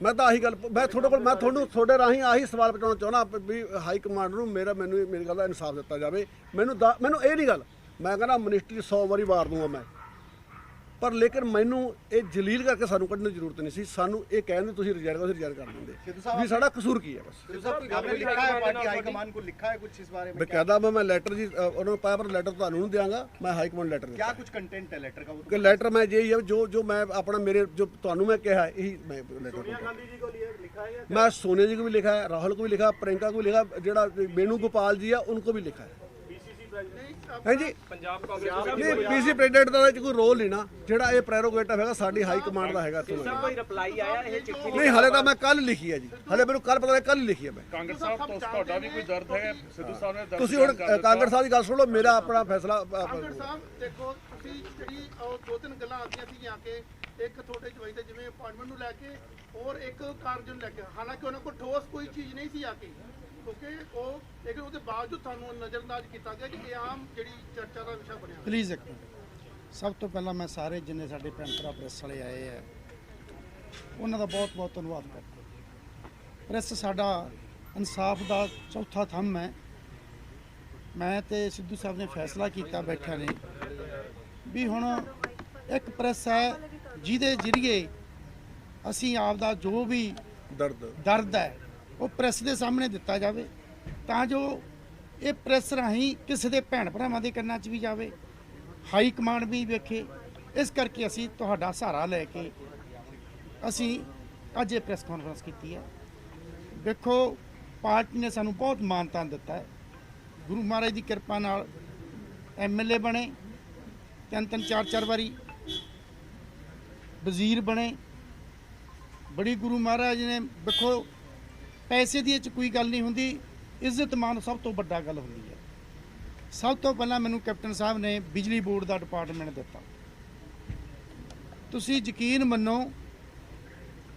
ਮੈਂ ਤਾਂ ਆਹੀ ਗੱਲ ਮੈਂ ਤੁਹਾਨੂੰ ਤੁਹਾਡੇ ਰਾਹੀਂ ਆਹੀ ਸਵਾਲ ਪਹੁੰਚਾਉਣਾ ਚਾਹੁੰਦਾ ਵੀ ਹਾਈ ਕਮਾਂਡ ਨੂੰ ਮੇਰੀ ਗੱਲ ਦਾ ਇਨਸਾਫ ਦਿੱਤਾ ਜਾਵੇ। ਮੈਨੂੰ ਇਹ ਨਹੀਂ ਗੱਲ, ਮੈਂ ਕਹਿੰਦਾ ਮਿਨਿਸਟਰੀ 100 ਵਾਰੀ ਵਾਰ ਦੂੰਗਾ ਮੈਂ, ਪਰ ਲੇਕਿਨ ਮੈਨੂੰ ਇਹ ਜਲੀਲ ਕਰਕੇ ਸਾਨੂੰ ਕੱਢਣ ਦੀ ਜ਼ਰੂਰਤ ਨਹੀਂ ਸੀ। ਸਾਨੂੰ ਇਹ ਕਹਿੰਦੇ ਤੁਸੀਂ ਰਿਜ਼ਾਈਨ ਕਰੋ, ਰਿਜ਼ਾਈਨ ਕਰ ਦਿੰਦੇ ਵੀ ਸਾਡਾ ਕਸੂਰ ਕੀ ਹੈ। ਬਸ ਬਕਾਇਦਾ ਮੈਂ ਲੈਟਰ ਜੀ ਉਹਨਾਂ ਨੂੰ ਪਾਇਆ, ਪਰ ਲੈਟਰ ਤੁਹਾਨੂੰ ਨਹੀਂ ਦਿਆਂਗਾ, ਮੈਂ ਹਾਈ ਕਮਾਂਡ ਲੈਟਰ क्या कुछ कंटेंट है लेटर का? वो ਕਿ ਲੈਟਰ ਮੈਂ ਜੇ ਜੋ ਮੈਂ ਆਪਣਾ ਮੇਰੇ ਜੋ ਤੁਹਾਨੂੰ ਮੈਂ ਕਿਹਾ ਇਹੀ ਮੈਂ ਲੈਟਰ गांधी जी को लिखा है मैं सोनिया जी को भी लिखा है, राहुल को भी लिखा, प्रियंका को भी लिखा, जेड़ा वेणु गोपाल जी है उनको भी लिखा है। है जी पंजाब कांग्रेस नहीं पीसी प्रेसिडेंट ਦਾ ਕੋਈ ਰੋਲ ਨਹੀਂ ਨਾ, ਜਿਹੜਾ ਇਹ ਪ੍ਰੈਰੋਗੇਟਿਵ ਹੈਗਾ ਸਾਡੀ ਹਾਈ ਕਮਾਂਡ ਦਾ ਹੈਗਾ। ਕੋਈ ਰਿਪਲਾਈ ਆਇਆ ਇਹ ਚਿੱਠੀ? ਨਹੀਂ ਹਲੇ ਤਾਂ ਮੈਂ ਕੱਲ ਲਿਖੀ ਹੈ ਜੀ, ਹਲੇ ਮੈਨੂੰ ਕੱਲ ਪਤਾ ਕੱਲ ਲਿਖੀ ਹੈ ਮੈਂ। ਕਾਂਗਰਸ ਸਾਹਿਬ ਤੁਹਾਡਾ ਵੀ ਕੋਈ ਦਰਦ ਹੈ ਸਿੱਧੂ ਸਾਹਿਬ ਨੇ ਦਰਦ ਤੁਸੀਂ ਹੁਣ ਕਾਂਗਰਸ ਸਾਹਿਬ ਦੀ ਗੱਲ ਸੁਣ ਲਓ, ਮੇਰਾ ਆਪਣਾ ਫੈਸਲਾ ਕਾਂਗੜ ਸਾਹਿਬ ਦੇਖੋ, ਤੁਸੀਂ ਜਿਹੜੀ ਉਹ ਦੋ ਤਿੰਨ ਗੱਲਾਂ ਆਉਂਦੀਆਂ ਸੀ ਆ ਕੇ, ਇੱਕ ਤੁਹਾਡੇ ਜਵਾਈ ਦਾ ਜਿਵੇਂ ਅਪਾਇੰਟਮੈਂਟ ਨੂੰ ਲੈ ਕੇ, ਔਰ ਇੱਕ ਕਾਰਜ ਨੂੰ ਲੈ ਕੇ, ਹਾਲਾਂਕਿ ਉਹਨਾਂ ਕੋਲ ਠੋਸ ਕੋਈ ਚੀਜ਼ ਨਹੀਂ ਸੀ ਆ ਕੇ, ਕਿਉਂਕਿ ਉਹ ਲੇਕਿਨ ਉਹਦੇ ਬਾਵਜੂਦ ਤੁਹਾਨੂੰ ਨਜ਼ਰਅੰਦਾਜ਼ ਕੀਤਾ ਗਿਆ ਕਿ ਇਹ ਆਮ ਜਿਹੜੀ ਚਰਚਾ ਦਾ ਵਿਸ਼ਾ ਬਣਿਆ। प्लीज़ एक मिनट, सब तो पहला मैं सारे जिन्ने साडे भैन भरा प्रेस वाले आए है उन्हों का बहुत बहुत धन्यवाद करता। प्रेस साडा इंसाफ का चौथा थंम है। मैं तो सिद्धू साहब ने फैसला किया बैठा ने भी हुण एक प्रेस है जिहदे जरिए असी आप दा जो भी दर्द है वो प्रेस के सामने दिता जाए, ਤਾਂ ਜੋ ਇਹ ਪ੍ਰੈਸ ਰਾਹੀਂ ਕਿਸੇ ਦੇ ਭੈਣ ਭਰਾਵਾਂ ਦੇ ਕੰਨਾਂ 'ਚ ਵੀ ਜਾਵੇ, ਹਾਈ ਕਮਾਂਡ ਵੀ ਵੇਖੇ। ਇਸ ਕਰਕੇ ਅਸੀਂ ਤੁਹਾਡਾ ਸਹਾਰਾ ਲੈ ਕੇ ਅਸੀਂ ਅੱਜ ਇਹ ਪ੍ਰੈਸ ਕਾਨਫਰੰਸ ਕੀਤੀ ਹੈ। ਦੇਖੋ ਪਾਰਟੀ ਨੇ ਸਾਨੂੰ ਬਹੁਤ ਮਾਨਤਾਨ ਦਿੱਤਾ ਹੈ, ਗੁਰੂ ਮਹਾਰਾਜ ਦੀ ਕਿਰਪਾ ਨਾਲ ਐਮਐਲਏ ਬਣੇ, ਤਿੰਨ ਚਾਰ ਵਾਰੀ ਵਜ਼ੀਰ ਬਣੇ। ਬੜੀ ਗੁਰੂ ਮਹਾਰਾਜ ਨੇ ਦੇਖੋ ਪੈਸੇ ਦੀ ਇਹ 'ਚ ਕੋਈ ਗੱਲ ਨਹੀਂ ਹੁੰਦੀ, ਇੱਜ਼ਤ ਮਾਨ ਸਭ ਤੋਂ ਵੱਡਾ ਗੱਲ ਹੁੰਦੀ ਹੈ। ਸਭ ਤੋਂ ਪਹਿਲਾਂ ਮੈਨੂੰ ਕੈਪਟਨ ਸਾਹਿਬ ਨੇ ਬਿਜਲੀ ਬੋਰਡ ਦਾ ਡਿਪਾਰਟਮੈਂਟ ਦਿੱਤਾ। ਤੁਸੀਂ ਯਕੀਨ ਮੰਨੋ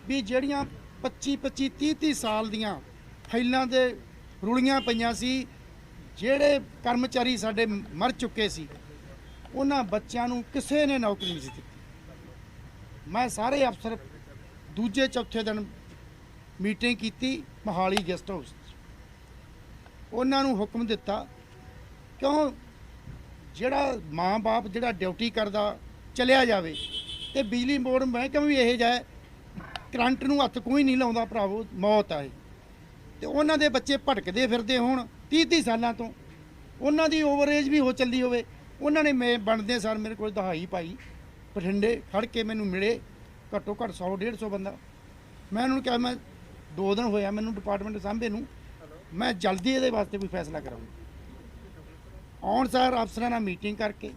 ਵੀ ਜਿਹੜੀਆਂ 25 30 ਸਾਲ ਦੀਆਂ ਫਾਈਲਾਂ ਦੇ ਰੁਲੀਆਂ ਪਈਆਂ ਸੀ, ਜਿਹੜੇ ਕਰਮਚਾਰੀ ਸਾਡੇ ਮਰ ਚੁੱਕੇ ਸੀ, ਉਹਨਾਂ ਬੱਚਿਆਂ ਨੂੰ ਕਿਸੇ ਨੇ ਨੌਕਰੀ ਨਹੀਂ ਦਿੱਤੀ। ਮੈਂ ਸਾਰੇ ਅਫਸਰ ਦੂਜੇ ਚੌਥੇ ਦਿਨ ਮੀਟਿੰਗ ਕੀਤੀ ਮੋਹਾਲੀ ਗੈਸਟ ਹਾਊਸ, ਉਹਨਾਂ ਨੂੰ ਹੁਕਮ ਦਿੱਤਾ, ਕਿਉਂ ਜਿਹੜਾ ਮਾਂ-ਬਾਪ ਜਿਹੜਾ ਡਿਊਟੀ ਕਰਦਾ ਚਲਿਆ ਜਾਵੇ, ਤੇ ਬਿਜਲੀ ਬੋਰਡ ਮਹਿਕਮਾ ਵੀ ਇਹ ਜਾਏ ਕਰੰਟ ਨੂੰ ਹੱਥ ਕੋਈ ਨਹੀਂ ਲਾਉਂਦਾ ਭਰਾਵੋ, ਮੌਤ ਆਏ। ਤੇ ਉਹਨਾਂ ਦੇ ਬੱਚੇ ਭਟਕਦੇ ਫਿਰਦੇ ਹੋਣ 30 ਸਾਲਾਂ ਤੋਂ, ਉਹਨਾਂ ਦੀ ਓਵਰਏਜ ਵੀ ਹੋ ਚੱਲੀ ਹੋਵੇ। ਉਹਨਾਂ ਨੇ ਮੈਂ ਬਣਦੇ ਸਰ ਮੇਰੇ ਕੋਲ ਦਹਾਈ ਪਾਈ, ਬਠਿੰਡੇ ਖੜ ਕੇ ਮੈਨੂੰ ਮਿਲੇ, ਘੱਟੋ ਘੱਟ 100-150 ਬੰਦਾ। ਮੈਂ ਉਹਨਾਂ ਨੂੰ ਕਿਹਾ ਮੈਂ 2 ਦਿਨ ਹੋਇਆ ਮੈਨੂੰ ਡਿਪਾਰਟਮੈਂਟ ਸਾਂਭੇ ਨੂੰ, ਮੈਂ ਜਲਦੀ ਇਹਦੇ ਵਾਸਤੇ ਕੋਈ ਫੈਸਲਾ ਕਰਾਂਗਾ। ਆਉਣ ਸਾਰ ਅਫਸਰਾਂ ਨਾਲ ਮੀਟਿੰਗ ਕਰਕੇ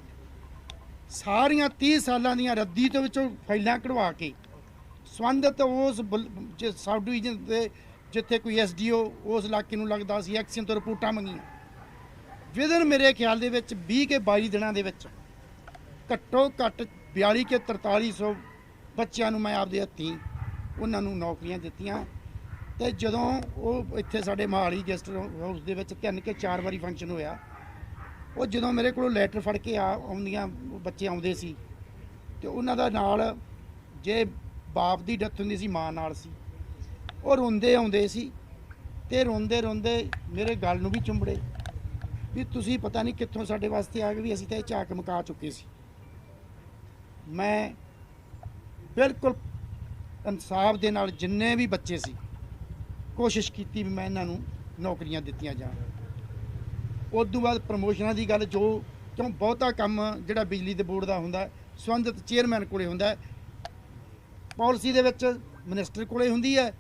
ਸਾਰੀਆਂ 30 ਸਾਲਾਂ ਦੀਆਂ ਰੱਦੀ ਤੋਂ ਵਿੱਚੋਂ ਫਾਈਲਾਂ ਕਢਵਾ ਕੇ ਸੰਬੰਧਿਤ ਉਸ ਸਬ ਡਿਵੀਜ਼ਨ ਦੇ ਜਿੱਥੇ ਕੋਈ ਐਸਡੀਓ ਉਸ ਇਲਾਕੇ ਨੂੰ ਲੱਗਦਾ ਸੀ, ਐਕਸ਼ਨ ਤੋਂ ਰਿਪੋਰਟਾਂ ਮੰਗੀਆਂ। ਵਿਦਨ ਮੇਰੇ ਖਿਆਲ ਦੇ ਵਿੱਚ 20 ਕੇ 22 ਦਿਨਾਂ ਦੇ ਵਿੱਚ ਘੱਟੋ ਘੱਟ 42 ਕੇ 4300 ਬੱਚਿਆਂ ਨੂੰ ਮੈਂ ਆਪਦੇ ਹੱਥੀਂ ਉਹਨਾਂ ਨੂੰ ਨੌਕਰੀਆਂ ਦਿੱਤੀਆਂ। ਤੇ ਜਦੋਂ ਉਹ ਇੱਥੇ ਸਾਡੇ ਮੋਹਾਲੀ ਗੈਸਟ ਹਾਊਸ ਦੇ ਵਿੱਚ 3 ਕੇ 4 ਵਾਰੀ ਫੰਕਸ਼ਨ ਹੋਇਆ, ਉਹ ਜਦੋਂ ਮੇਰੇ ਕੋਲੋਂ ਲੈਟਰ ਫੜ ਕੇ ਆਉਂਦੀਆਂ ਬੱਚੇ ਆਉਂਦੇ ਸੀ ਤੇ ਉਹਨਾਂ ਦਾ ਨਾਲ ਜੇ ਬਾਪ ਦੀ ਡੈਥ ਹੁੰਦੀ ਸੀ ਮਾਂ ਨਾਲ ਸੀ, ਉਹ ਰੋਂਦੇ ਆਉਂਦੇ ਸੀ ਤੇ ਰੋਂਦੇ ਰੋਂਦੇ ਮੇਰੇ ਗਲ ਨੂੰ ਵੀ ਚੁੰਬੜੇ ਵੀ ਤੁਸੀਂ ਪਤਾ ਨਹੀਂ ਕਿੱਥੋਂ ਸਾਡੇ ਵਾਸਤੇ ਆ ਗਏ, ਵੀ ਅਸੀਂ ਤਾਂ ਇਹ ਝਾਕ ਮੁਕਾ ਚੁੱਕੇ ਸੀ। ਮੈਂ ਬਿਲਕੁਲ ਇਨਸਾਫ ਦੇ ਨਾਲ ਜਿੰਨੇ ਵੀ ਬੱਚੇ ਸੀ ਕੋਸ਼ਿਸ਼ ਕੀਤੀ ਵੀ ਮੈਂ ਇਹਨਾਂ ਨੂੰ ਨੌਕਰੀਆਂ ਦਿੱਤੀਆਂ ਜਾਣ। ਉਸ ਤੋਂ ਬਾਅਦ ਪ੍ਰਮੋਸ਼ਨਾਂ ਦੀ ਗੱਲ, ਜੋ ਕਿਉਂ ਬਹੁਤਾ ਕੰਮ ਜਿਹੜਾ ਬਿਜਲੀ ਦੇ ਬੋਰਡ ਦਾ ਹੁੰਦਾ ਸੰਬੰਧਿਤ ਚੇਅਰਮੈਨ ਕੋਲੇ ਹੁੰਦਾ, ਪਾਲਿਸੀ ਦੇ ਵਿੱਚ ਮਿਨਿਸਟਰ ਕੋਲੇ ਹੁੰਦੀ ਹੈ।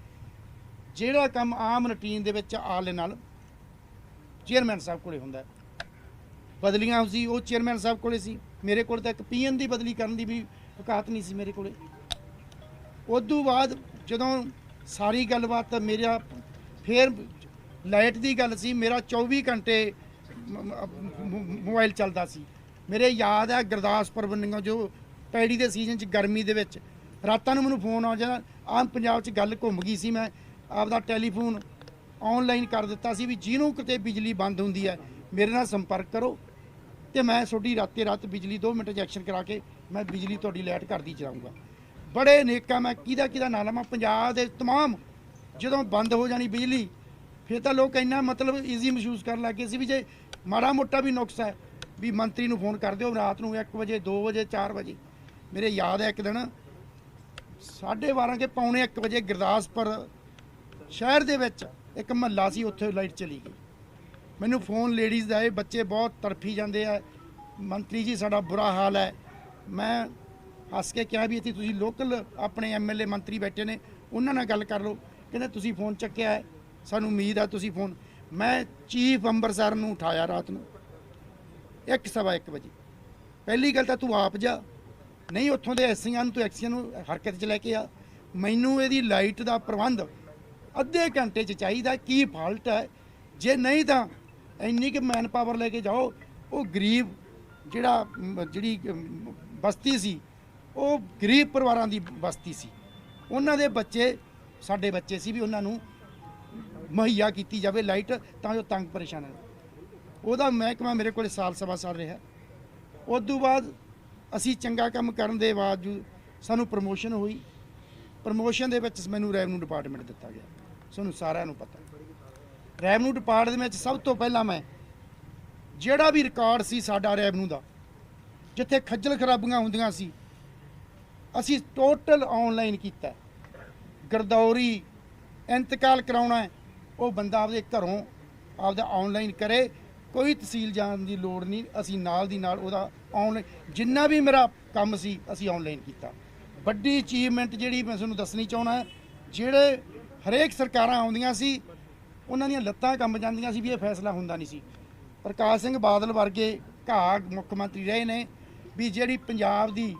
ਜਿਹੜਾ ਕੰਮ ਆਮ ਰੂਟੀਨ ਦੇ ਵਿੱਚ ਆਲੇ ਨਾਲ ਚੇਅਰਮੈਨ ਸਾਹਿਬ ਕੋਲੇ ਹੁੰਦਾ। ਬਦਲੀਆਂ ਸੀ ਉਹ ਚੇਅਰਮੈਨ ਸਾਹਿਬ ਕੋਲੇ ਸੀ, ਮੇਰੇ ਕੋਲ ਤਾਂ ਇੱਕ ਪੀਐਨ ਦੀ ਬਦਲੀ ਕਰਨ ਦੀ ਵੀ ਔਕਾਤ ਨਹੀਂ ਸੀ ਮੇਰੇ ਕੋਲੇ। ਉਸ ਤੋਂ ਬਾਅਦ ਜਦੋਂ ਸਾਰੀ ਗੱਲਬਾਤ ਮੇਰਾ ਫੇਰ ਲਾਈਟ ਦੀ ਗੱਲ ਸੀ, ਮੇਰਾ 24 ਘੰਟੇ ਮੋਬਾਈਲ ਚੱਲਦਾ ਸੀ। ਮੇਰੇ ਯਾਦ ਹੈ ਗੁਰਦਾਸਪੁਰ ਬੰਨਿਓ ਜੋ ਪੈੜੀ ਦੇ ਸੀਜ਼ਨ 'ਚ ਗਰਮੀ ਦੇ ਵਿੱਚ ਰਾਤਾਂ ਨੂੰ ਮੈਨੂੰ ਫੋਨ ਆ ਜਾਣਾ। ਆਮ ਪੰਜਾਬ 'ਚ ਗੱਲ ਘੁੰਮ ਗਈ ਸੀ, ਮੈਂ ਆਪਦਾ ਟੈਲੀਫੋਨ ਆਨਲਾਈਨ ਕਰ ਦਿੱਤਾ ਸੀ ਵੀ ਜਿਹਨੂੰ ਕਿਤੇ ਬਿਜਲੀ ਬੰਦ ਹੁੰਦੀ ਹੈ ਮੇਰੇ ਨਾਲ ਸੰਪਰਕ ਕਰੋ ਤੇ ਮੈਂ ਤੁਹਾਡੀ ਰਾਤੇ ਰਾਤ ਬਿਜਲੀ 2 ਮਿੰਟ 'ਚ ਐਕਸ਼ਨ ਕਰਾ ਕੇ ਮੈਂ ਬਿਜਲੀ ਤੁਹਾਡੀ ਲਾਈਟ ਕਰਦੀ ਚਲਾਉਂਗਾ। ਬੜੇ ਨੇਕਾਂ ਮੈਂ ਕਿਹਦਾ ਨਾਂ ਲਵਾਂ ਪੰਜਾਬ ਦੇ ਤਮਾਮ। ਜਦੋਂ ਬੰਦ ਹੋ ਜਾਣੀ ਬਿਜਲੀ ਫਿਰ ਤਾਂ ਲੋਕ ਇੰਨਾ ਮਤਲਬ ਈਜ਼ੀ ਮਹਿਸੂਸ ਕਰਨ ਲੱਗੇ ਸੀ ਵੀ ਜੇ ਮਾੜਾ ਮੋਟਾ ਵੀ ਨੁਕਸ ਹੈ ਵੀ ਮੰਤਰੀ ਨੂੰ ਫੋਨ ਕਰ ਦਿਓ ਰਾਤ ਨੂੰ 1 ਵਜੇ 2 ਵਜੇ 4 ਵਜੇ। ਮੇਰੇ ਯਾਦ ਹੈ ਇੱਕ ਦਿਨ 12:30 ਕੇ ਪੌਣੇ 1 ਵਜੇ ਗੁਰਦਾਸਪੁਰ ਸ਼ਹਿਰ ਦੇ ਵਿੱਚ ਇੱਕ ਮਹੱਲਾ ਸੀ, ਉੱਥੇ ਲਾਈਟ ਚਲੀ ਗਈ। ਮੈਨੂੰ ਫੋਨ ਲੇਡੀਜ਼ ਦਾ ਆਏ, ਬੱਚੇ ਬਹੁਤ ਤੜਫੀ ਜਾਂਦੇ ਆ, ਮੰਤਰੀ ਜੀ ਸਾਡਾ ਬੁਰਾ ਹਾਲ ਹੈ। ਮੈਂ ਹੱਸ ਕੇ ਕਿਹਾ ਵੀ ਇੱਥੇ ਤੁਸੀਂ ਲੋਕਲ ਆਪਣੇ ਐਮਐਲਏ ਮੰਤਰੀ ਬੈਠੇ ਨੇ, ਉਹਨਾਂ ਨਾਲ ਗੱਲ ਕਰ ਲਓ। ਕਹਿੰਦੇ ਤੁਸੀਂ ਫੋਨ ਚੱਕਿਆ ਹੈ, ਸਾਨੂੰ ਉਮੀਦ ਆ ਤੁਸੀਂ ਫੋਨ। ਮੈਂ ਚੀਫ ਅੰਮ੍ਰਿਤਸਰ ਨੂੰ ਉਠਾਇਆ ਰਾਤ ਨੂੰ 1:15 ਵਜੇ। ਪਹਿਲੀ ਗੱਲ ਤਾਂ ਤੂੰ ਆਪ ਜਾ, ਨਹੀਂ ਉੱਥੋਂ ਦੇ ਐਸਸੀਆਂ ਨੂੰ ਤੂੰ ਐਕਸੀਆਂ ਨੂੰ ਹਰਕਤ 'ਚ ਲੈ ਕੇ ਆ। ਮੈਨੂੰ ਇਹਦੀ ਲਾਈਟ ਦਾ ਪ੍ਰਬੰਧ ਅੱਧੇ ਘੰਟੇ 'ਚ ਚਾਹੀਦਾ, ਕੀ ਫਾਲਟ ਹੈ? ਜੇ ਨਹੀਂ ਤਾਂ ਇੰਨੀ ਕਿ ਮੈਨ ਪਾਵਰ ਲੈ ਕੇ ਜਾਓ। ਉਹ ਗਰੀਬ ਜਿਹੜੀ ਬਸਤੀ ਸੀ, ਉਹ ਗਰੀਬ ਪਰਿਵਾਰਾਂ ਦੀ ਬਸਤੀ ਸੀ, ਉਹਨਾਂ ਦੇ ਬੱਚੇ ਸਾਡੇ ਬੱਚੇ ਸੀ ਵੀ ਉਹਨਾਂ ਨੂੰ ਮੁਹੱਈਆ ਕੀਤੀ ਜਾਵੇ ਲਾਈਟ ਤਾਂ ਜੋ ਤੰਗ ਪਰੇਸ਼ਾਨ ਹੈ। ਉਹਦਾ ਮਹਿਕਮਾ ਮੇਰੇ ਕੋਲ ਸਾਲ ਸਵਾ ਸਾਲ ਰਿਹਾ। ਉਸ ਤੋਂ ਬਾਅਦ ਅਸੀਂ ਚੰਗਾ ਕੰਮ ਕਰਨ ਦੇ ਬਾਵਜੂਦ ਸਾਨੂੰ ਪ੍ਰਮੋਸ਼ਨ ਹੋਈ। ਪ੍ਰਮੋਸ਼ਨ ਦੇ ਵਿੱਚ ਮੈਨੂੰ ਰੈਵਨਿਊ ਡਿਪਾਰਟਮੈਂਟ ਦਿੱਤਾ ਗਿਆ। ਸਾਨੂੰ ਸਾਰਿਆਂ ਨੂੰ ਪਤਾ ਰੈਵਨਿਊ ਡਿਪਾਰਟਮੈਂਟ ਵਿੱਚ ਸਭ ਤੋਂ ਪਹਿਲਾਂ ਮੈਂ ਜਿਹੜਾ ਵੀ ਰਿਕਾਰਡ ਸੀ ਸਾਡਾ ਰੈਵਨਿਊ ਦਾ, ਜਿੱਥੇ ਖੱਜਲ ਖਰਾਬੀਆਂ ਹੁੰਦੀਆਂ ਸੀ, ਅਸੀਂ ਟੋਟਲ ਆਨਲਾਈਨ ਕੀਤਾ। ਗਰਦੌਰੀ ਇੰਤਕਾਲ ਕਰਾਉਣਾ ਹੈ, ਉਹ ਬੰਦਾ ਆਪਦੇ ਘਰੋਂ ਆਪਦਾ ਆਨਲਾਈਨ ਕਰੇ, ਕੋਈ ਤਹਿਸੀਲ ਜਾਣ ਦੀ ਲੋੜ ਨਹੀਂ। ਅਸੀਂ ਨਾਲ ਦੀ ਨਾਲ ਉਹਦਾ ਆਨਲਾਈਨ ਜਿੰਨਾ ਵੀ ਮੇਰਾ ਕੰਮ ਸੀ ਅਸੀਂ ਆਨਲਾਈਨ ਕੀਤਾ। ਵੱਡੀ ਅਚੀਵਮੈਂਟ ਜਿਹੜੀ ਮੈਂ ਤੁਹਾਨੂੰ ਦੱਸਣੀ ਚਾਹੁੰਦਾ, ਜਿਹੜੇ ਹਰੇਕ ਸਰਕਾਰਾਂ ਆਉਂਦੀਆਂ ਸੀ ਉਹਨਾਂ ਦੀਆਂ ਲੱਤਾਂ ਕੰਬ ਜਾਂਦੀਆਂ ਸੀ ਵੀ ਇਹ ਫੈਸਲਾ ਹੁੰਦਾ ਨਹੀਂ ਸੀ। ਪ੍ਰਕਾਸ਼ ਸਿੰਘ ਬਾਦਲ ਵਰਗੇ ਘਾਗ ਮੁੱਖ ਮੰਤਰੀ ਰਹੇ ਨੇ ਵੀ ਜਿਹੜੀ ਪੰਜਾਬ ਦੀ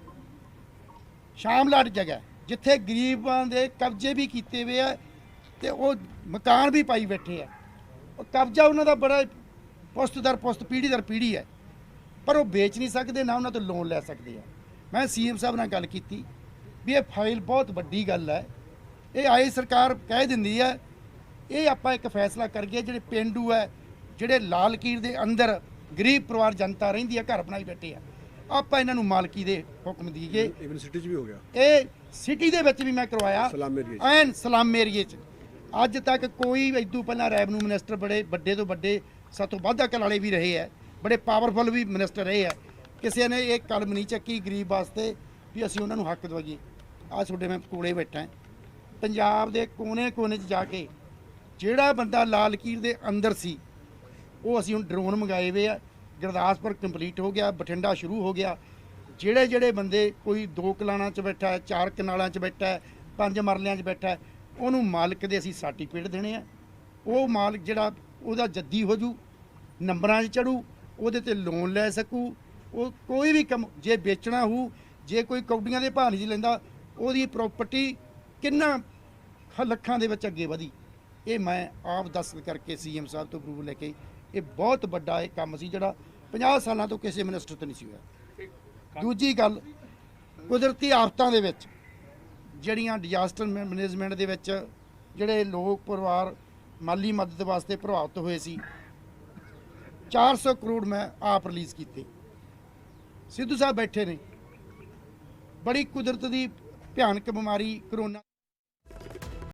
ਸ਼ਾਮਲਾਟ ਜਗ੍ਹਾ ਜਿੱਥੇ ਗਰੀਬਾਂ ਦੇ ਕਬਜ਼ੇ ਵੀ ਕੀਤੇ ਹੋਏ ਆ ਤੇ ਉਹ ਮਕਾਨ ਵੀ ਪਾਈ ਬੈਠੇ ਆ। ਉਹ ਕਬਜ਼ਾ ਉਹਨਾਂ ਦਾ ਬੜਾ ਪੁਸ਼ਤ ਦਰ ਪੁਸ਼ਤ ਪੀੜ੍ਹੀ ਦਰ ਪੀੜ੍ਹੀ ਹੈ, ਪਰ ਉਹ ਵੇਚ ਨਹੀਂ ਸਕਦੇ, ਨਾ ਉਹਨਾਂ ਤੋਂ ਲੋਨ ਲੈ ਸਕਦੇ ਆ। ਮੈਂ ਸੀਐਮ ਸਾਹਿਬ ਨਾਲ ਗੱਲ ਕੀਤੀ ਵੀ ਇਹ ਫਾਈਲ ਬਹੁਤ ਵੱਡੀ ਗੱਲ ਹੈ, ਇਹ ਆਈ ਸਰਕਾਰ ਕਹਿ ਦਿੰਦੀ ਹੈ, ਇਹ ਆਪਾਂ ਇੱਕ ਫੈਸਲਾ ਕਰੀਏ ਜਿਹੜੇ ਪੇਂਡੂ ਹੈ, ਜਿਹੜੇ ਲਾਲ ਲਕੀਰ ਦੇ ਅੰਦਰ ਗਰੀਬ ਪਰਿਵਾਰ ਜਨਤਾ ਰਹਿੰਦੀ ਹੈ, ਘਰ ਬਣਾਈ ਬੈਠੇ ਆ, ਆਪਾਂ ਇਹਨਾਂ ਨੂੰ ਮਾਲਕੀ ਦੇ ਹੁਕਮ ਦਈਏ। ਇਵਨ ਸਿਟੀ 'ਚ ਵੀ ਹੋ ਗਿਆ, ਇਹ ਸਿਟੀ ਦੇ ਵਿੱਚ ਵੀ ਮੈਂ ਕਰਵਾਇਆ, ਸਲਾਮ ਏਰੀਏ 'ਚ। ਐਨ ਸਲਾਮ ਏਰੀਏ 'ਚ। ਅੱਜ ਤੱਕ ਕੋਈ ਇਦੋਂ ਪਹਿਲਾਂ ਰੈਵਨਿਊ ਮਿਨਿਸਟਰ ਬੜੇ ਵੱਡੇ ਤੋਂ ਵੱਡੇ ਸਾਤੋਂ ਵੱਧ ਅਕਲ ਵਾਲੇ ਵੀ ਰਹੇ ਹੈ, ਬੜੇ ਪਾਵਰਫੁਲ ਵੀ ਮਿਨਿਸਟਰ ਰਹੇ ਹੈ, ਕਿਸੇ ਨੇ ਇਹ ਕਲਮ ਨਹੀਂ ਚੱਕੀ ਗਰੀਬ ਵਾਸਤੇ ਵੀ ਅਸੀਂ ਉਹਨਾਂ ਨੂੰ ਹੱਕ ਦਵਾਈਏ। ਆਹ ਤੁਹਾਡੇ ਮੈਂ ਕੋਲੇ ਬੈਠਾ, ਪੰਜਾਬ ਦੇ ਕੋਨੇ-ਕੋਨੇ 'ਚ ਜਾ ਕੇ ਜਿਹੜਾ ਬੰਦਾ ਲਾਲ ਲਕੀਰ ਦੇ ਅੰਦਰ ਸੀ ਉਹ ਅਸੀਂ ਹੁਣ ਡਰੋਨ ਮੰਗਾਏ ਹੋਏ ਆ। ਗੁਰਦਾਸਪੁਰ ਕੰਪਲੀਟ ਹੋ ਗਿਆ, ਬਠਿੰਡਾ ਸ਼ੁਰੂ ਹੋ ਗਿਆ। ਜਿਹੜੇ ਬੰਦੇ ਕੋਈ 2 ਕਨਾਲਾਂ 'ਚ ਬੈਠਾ ਹੈ, 4 ਕਨਾਲਾਂ 'ਚ ਬੈਠਾ ਹੈ, 5 ਮਰਲਿਆਂ 'ਚ ਬੈਠਾ ਹੈ, ਉਹਨੂੰ ਮਾਲਕ ਦੇ ਅਸੀਂ ਸਰਟੀਫਿਕੇਟ ਦੇਣੇ ਆ। ਉਹ ਮਾਲਕ ਜਿਹੜਾ ਉਹਦਾ ਜੱਦੀ ਹੋ ਜੂ, ਨੰਬਰਾਂ 'ਚ ਚੜੂ, ਉਹਦੇ ਤੇ ਲੋਨ ਲੈ ਸਕੂ। ਉਹ ਕੋਈ ਵੀ ਕੰਮ ਜੇ ਵੇਚਣਾ ਹੋ, ਜੇ ਕੋਈ ਕੌਡੀਆਂ ਦੇ ਭਾਅ ਨਹੀਂ ਲੈਂਦਾ, ਉਹਦੀ ਪ੍ਰਾਪਰਟੀ ਕਿੰਨਾ ਲੱਖਾਂ ਦੇ ਵਿੱਚ ਅੱਗੇ ਵਧੀ। ਇਹ ਮੈਂ ਆਪ ਦਸਤ ਕਰਕੇ ਸੀਐਮ ਸਾਹਿਬ ਤੋਂ ਅਪਰੂਵਲ ਲੈ ਕੇ, ਇਹ ਬਹੁਤ ਵੱਡਾ ਇਹ ਕੰਮ ਸੀ ਜਿਹੜਾ 50 ਸਾਲਾਂ ਤੋਂ ਕਿਸੇ ਮਿਨਿਸਟਰ ਤੋਂ ਨਹੀਂ ਸੀ ਹੋਇਆ। ਦੂਜੀ ਗੱਲ, ਕੁਦਰਤੀ ਆਫਤਾਂ ਦੇ ਵਿੱਚ ਜਿਹੜੀਆਂ ਡਿਜ਼ਾਸਟਰ ਮੈਨੇਜਮੈਂਟ ਦੇ ਵਿੱਚ ਜਿਹੜੇ ਲੋਕ ਪਰਿਵਾਰ ਮਾਲੀ ਮਦਦ ਵਾਸਤੇ ਪ੍ਰਭਾਵਿਤ ਹੋਏ ਸੀ 400 ਕਰੋੜ ਮੈਂ ਆਪ ਰਿਲੀਜ਼ ਕੀਤੇ। ਸਿੱਧੂ ਸਾਹਿਬ ਬੈਠੇ ਨੇ, ਬੜੀ ਕੁਦਰਤ ਦੀ ਭਿਆਨਕ ਬਿਮਾਰੀ ਕਰੋਨਾ